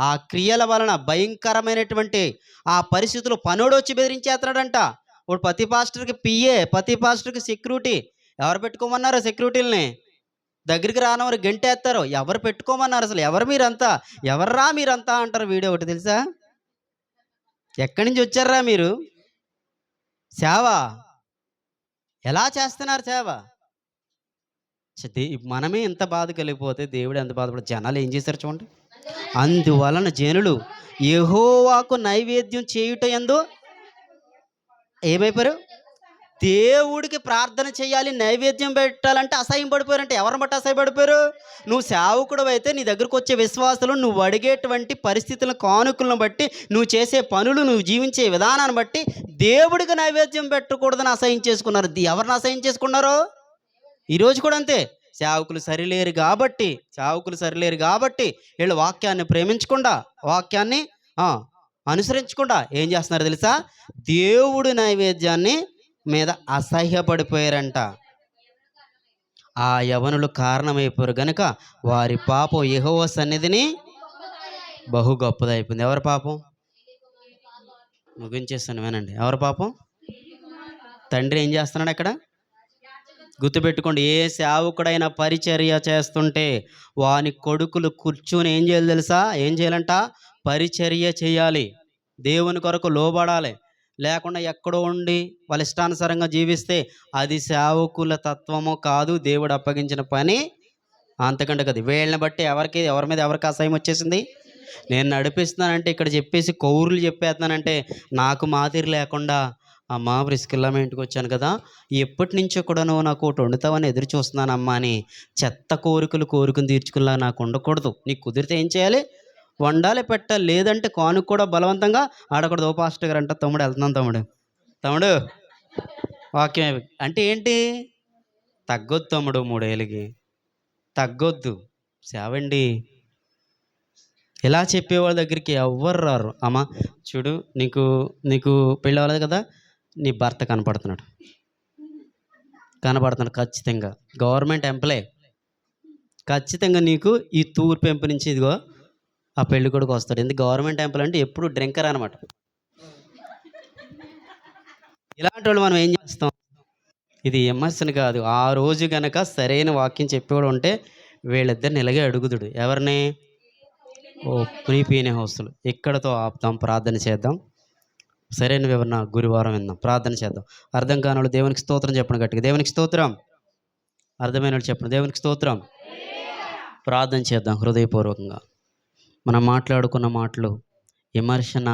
ఆ క్రియల వలన భయంకరమైనటువంటి ఆ పరిస్థితులు పనుడు వచ్చి బెదిరించేస్తున్నాడంట. ఇప్పుడు ప్రతి పాస్టర్కి పిఏ, ప్రతి పాస్టర్కి సెక్యూరిటీ. ఎవరు పెట్టుకోమన్నారు సెక్యూరిటీలని? దగ్గరికి రానివారు గెంటేస్తారు. ఎవరు పెట్టుకోమన్నారు అసలు? ఎవరు మీరంతా? ఎవర్రా మీరంతా అంటారు. వీడియో ఒకటి తెలుసా? ఎక్కడి నుంచి వచ్చార్రా మీరు? సేవ. ఎలా చేస్తున్నారు సేవ? ఛ! మనమే ఇంత బాధ కలిగిపోతే దేవుడు ఎంత బాధపడతాడు. జనాలు ఏం చేశారు చూడండి. అందువలన జనులు యెహోవాకు నైవేద్యం చేయుట యందు ఏమైపోయారు? దేవుడికి ప్రార్థన చేయాలి, నైవేద్యం పెట్టాలంటే అసహ్యం పడిపోయారంటే ఎవరిని బట్టి అసహ్యపడిపోయారు? నువ్వు సేవకుడివైతే నీ దగ్గరకొచ్చే విశ్వాసులు నువ్వు అడిగేటువంటి పరిస్థితులను, కానుకలను బట్టి, నువ్వు చేసే పనులు, నువ్వు జీవించే విధానాన్ని బట్టి దేవుడికి నైవేద్యం పెట్టకూడదని అసహ్యం చేసుకున్నారు. ఎవరిని అసహ్యం చేసుకున్నారు? ఈరోజు కూడా అంతే. సేవకులు సరిలేరు కాబట్టి వీళ్ళు వాక్యాన్ని ప్రేమించకుండా, వాక్యాన్ని ఆ, అనుసరించకుండా ఏం చేస్తున్నారు తెలుసా? దేవుడి నైవేద్యాన్ని మీద అసహ్యపడిపోయారంట. ఆ యవనులు కారణమైపోయారు గనుక వారి పాపం యెహోవా సన్నిధిని బహు గొప్పదైపోయింది. ఎవరి పాపం? ముగించేస్తాను వినండి. ఎవరి పాపం? తండ్రి ఏం చేస్తున్నాడు అక్కడ? గుర్తుపెట్టుకోండి. ఏ సేవకుడైనా పరిచర్య చేస్తుంటే వాని కొడుకులు కూర్చొని ఏం చేయాలి తెలుసా? ఏం చేయాలంట? పరిచర్య చేయాలి. దేవుని కొరకు లోబడాలి. లేకుండా ఎక్కడో ఉండి వాళ్ళ ఇష్టానుసారంగా జీవిస్తే అది సేవకుల తత్వము కాదు. దేవుడు అప్పగించిన పని అంతకంటే కదా. వీళ్ళని బట్టి ఎవరి మీద ఎవరికి అసహ్యం వచ్చేసింది? నేను నడిపిస్తున్నానంటే ఇక్కడ చెప్పేసి కౌరులు చెప్పేస్తున్నానంటే నాకు మాదిరి లేకుండా, అమ్మా ప్రిస్కిల్లా మా ఇంటికి వచ్చాను కదా, ఎప్పటి నుంచో కూడా నువ్వు నాకు ఒకటి వండుతావని ఎదురు చూస్తున్నానమ్మా అని చెత్త కోరికను తీర్చుకునేలా నాకు ఉండకూడదు. నీకు కుదిరితే ఏం చేయాలి? వండాలి, పెట్టాలి. లేదంటే కానుక కూడా బలవంతంగా ఆడకూడదు. ఓ పాస్టర్ గారు అంట, తమ్ముడు వెళ్తున్నాను తమ్ముడు. తమ్ముడు వాక్యం అంటే ఏంటి? తగ్గొద్దు తమ్ముడు, 3 ఏళ్ళకి తగ్గొద్దు. సేవండి. ఇలా చెప్పేవాళ్ళ దగ్గరికి ఎవ్వరు రారు. అమ్మా చూడు, నీకు నీకు పెళ్ళి అవ్వలేదు కదా, నీ భర్త కనపడుతున్నాడు ఖచ్చితంగా. Government employee. ఖచ్చితంగా నీకు ఈ తూర్పు ఎంపు నుంచి ఇదిగో ఆ పెళ్లి కొడుకు వస్తాడు. ఎందుకు? గవర్నమెంట్ ఎంప్లాయ్ అంటే ఎప్పుడు డ్రింకర్ అనమాట. ఇలాంటి వాళ్ళు మనం ఏం చేస్తాం? ఇది ఎమ్మర్సన్ కాదు. ఆ రోజు గనక సరైన వాక్యం చెప్పేవాడు ఉంటే వీళ్ళిద్దరిని ఇలాగే అడుగుదుడు. ఎవరిని? ఓ ప్రీపీనే హౌస్లు. ఇక్కడతో ఆపుతాం, ప్రార్థన చేద్దాం. సరైన వివరణ గురువారం విందాం. ప్రార్థన చేద్దాం. అర్థం కాని వాళ్ళు దేవునికి స్తోత్రం చెప్పండి గట్టిగా. దేవునికి స్తోత్రం. అర్థమైన వాళ్ళు చెప్పండి దేవునికి స్తోత్రం. ప్రార్థన చేద్దాం హృదయపూర్వకంగా. మనం మాట్లాడుకున్న మాటలు విమర్శన,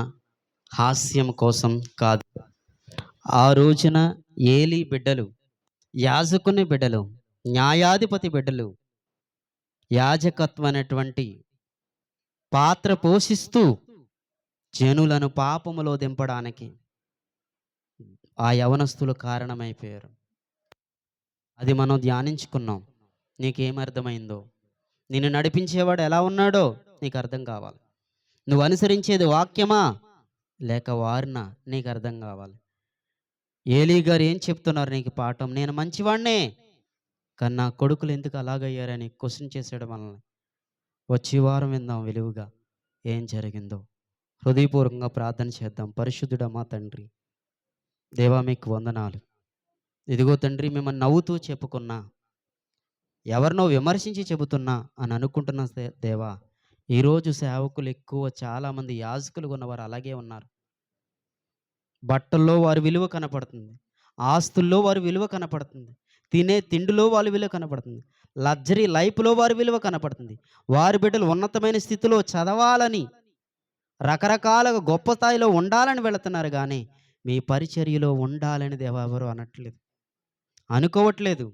హాస్యం కోసం కాదు. ఆ రోజున ఏలీ బిడ్డలు, యాజకుని బిడ్డలు, న్యాయాధిపతి బిడ్డలు యాజకత్వం అనేటువంటి పాత్ర పోషిస్తూ జనులను పాపములో దింపడానికి ఆ యవనస్తులు కారణమైపోయారు. అది మనం ధ్యానించుకున్నాం. నీకేమర్థమైందో, నిన్ను నడిపించేవాడు ఎలా ఉన్నాడో నీకు అర్థం కావాలి. నువ్వు అనుసరించేది వాక్యమా లేక వారినా నీకు అర్థం కావాలి. ఏలీ గారు ఏం చెప్తున్నారు నీకు పాఠం? నేను మంచివాడినే కానీ నా కొడుకులు ఎందుకు అలాగయ్యారని క్వశ్చన్ చేసాడు మనల్ని. వచ్చే వారం విందాం విలువగా ఏం జరిగిందో. హృదయపూర్వకంగా ప్రార్థన చేద్దాం. పరిశుద్ధుడా మా తండ్రి, దేవా మీకు వందనాలు. ఇదిగో తండ్రి, మిమ్మల్ని నవ్వుతూ చెప్పుకున్నా, ఎవరినో విమర్శించి చెబుతున్నా అని అనుకుంటున్న దేవా, ఈరోజు సేవకులు ఎక్కువ, చాలామంది యాజకులు ఉన్నవారు అలాగే ఉన్నారు. బట్టల్లో వారి విలువ కనపడుతుంది, ఆస్తుల్లో వారి విలువ కనపడుతుంది, తినే తిండిలో వారి విలువ కనపడుతుంది, లగ్జరీ లైఫ్లో వారి విలువ కనపడుతుంది. వారి బిడ్డలు ఉన్నతమైన స్థితిలో చదవాలని, రకరకాలుగా గొప్ప స్థాయిలో ఉండాలని వెళుతున్నారు. కానీ మీ పరిచర్యలో ఉండాలని దేవా ఎవరు అనట్లేదు, అనుకోవట్లేదు.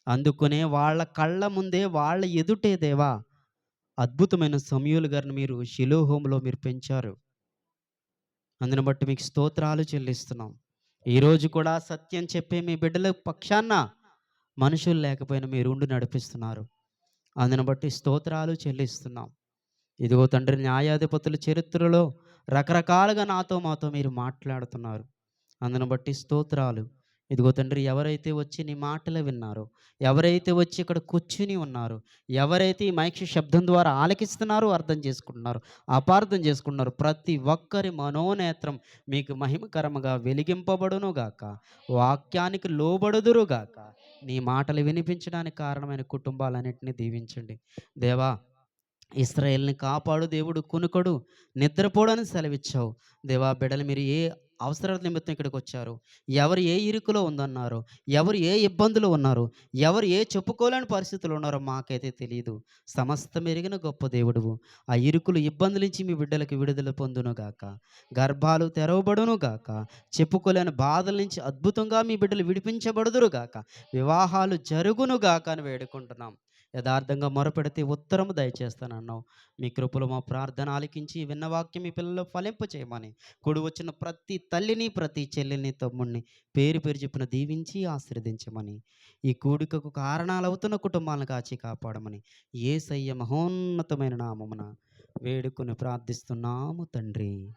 అందుకనే వాళ్ళ కళ్ళ ముందే, వాళ్ళ ఎదుటే దేవా అద్భుతమైన సమూయేలు గారిని మీరు షిలోహోములో మీరు పెంచారు. అందుని బట్టి మీకు స్తోత్రాలు చెల్లిస్తున్నాం. ఈరోజు కూడా సత్యం చెప్పే మీ బిడ్డల పక్షాన మనుషులు లేకపోయినా మీరుండి నడిపిస్తున్నారు. అందుని బట్టి స్తోత్రాలు చెల్లిస్తున్నాం. ఇదిగో తండ్రి, న్యాయాధిపతుల చరిత్రలో రకరకాలుగా మాతో మీరు మాట్లాడుతున్నారు. అందుని బట్టి స్తోత్రాలు. ఇదిగో తండ్రి, ఎవరైతే వచ్చి నీ మాటలు విన్నారో, ఎవరైతే వచ్చి ఇక్కడ కూర్చుని ఉన్నారో, ఎవరైతే ఈ మైక్ శబ్దం ద్వారా ఆలకిస్తున్నారో, అర్థం చేసుకుంటున్నారు, అపార్థం చేసుకుంటున్నారు, ప్రతి ఒక్కరి మనోనేత్రం మీకు మహిమకరముగా వెలిగింపబడును గాక, వాక్యానికి లోబడుదురు గాక. నీ మాటలు వినిపించడానికి కారణమైన కుటుంబాలన్నిటిని దీవించండి. దేవా, ఇశ్రాయేలుని కాపాడు దేవుడు, కునుకడు, నిద్రపోడని సెలవిచ్చావు. దేవా, బిడ్డలు మీరు ఏ అవసరాల నిమిత్తం ఇక్కడికొచ్చారో, ఎవరు ఏ ఇరుకులో ఉందన్నారో, ఎవరు ఏ ఇబ్బందులో ఉన్నారో, ఎవరు ఏ చెప్పుకోలేని పరిస్థితుల్లో ఉన్నారో మాకైతే తెలీదు. సమస్తం ఎరిగిన గొప్ప దేవుడువు. ఆ ఇరుకులు, ఇబ్బందుల నుంచి మీ బిడ్డలకు విడుదల పొందునుగాక. గర్భాలు తెరవబడునుగాక. చెప్పుకోలేని బాధల నుంచి అద్భుతంగా మీ బిడ్డలు విడిపించబడుదురుగాక. వివాహాలు జరుగునుగాక అని వేడుకుంటున్నాం. యథార్థంగా మొరపెడితే ఉత్తరము దయచేస్తానన్నావు. మీ కృపలో మా ప్రార్థన ఆలకించి విన్న వాక్యం మీ పిల్లలు ఫలింప చేయమని, కూడి వచ్చిన ప్రతి తల్లిని, ప్రతి చెల్లిని, తమ్ముడిని పేరు పేరు చెప్పిన దీవించి ఆశీర్వదించమని, ఈ కూడికకు కారణాలవుతున్న కుటుంబాలను కాచి కాపాడమని యేసయ్య మహోన్నతమైన నామమున వేడుకొని ప్రార్థిస్తున్నాము తండ్రి.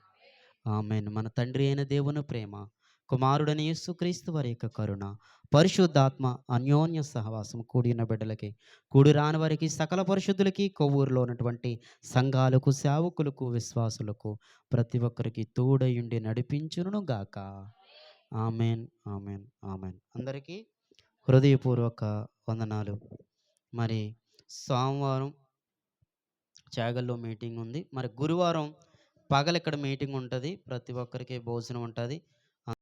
ఆమేన్. మన తండ్రి అయిన దేవుని ప్రేమ, కుమారుడని యేసుక్రీస్తు వారి యొక్క కరుణ, పరిశుద్ధాత్మ అన్యోన్య సహవాసం కూడిన బిడ్డలకి, కూడి రాని వారికి, సకల పరిశుద్ధులకి, కొవ్వూరులో ఉన్నటువంటి సంఘాలకు, సేవకులకు, విశ్వాసులకు ప్రతి ఒక్కరికి తోడయుండి నడిపించును గాక. Amen, amen, amen. అందరికీ హృదయపూర్వక వందనాలు. మరి సోమవారం చాగల్లో మీటింగ్ ఉంది. మరి గురువారం పగలు ఇక్కడ మీటింగ్ ఉంటుంది. ప్రతి ఒక్కరికి భోజనం ఉంటుంది.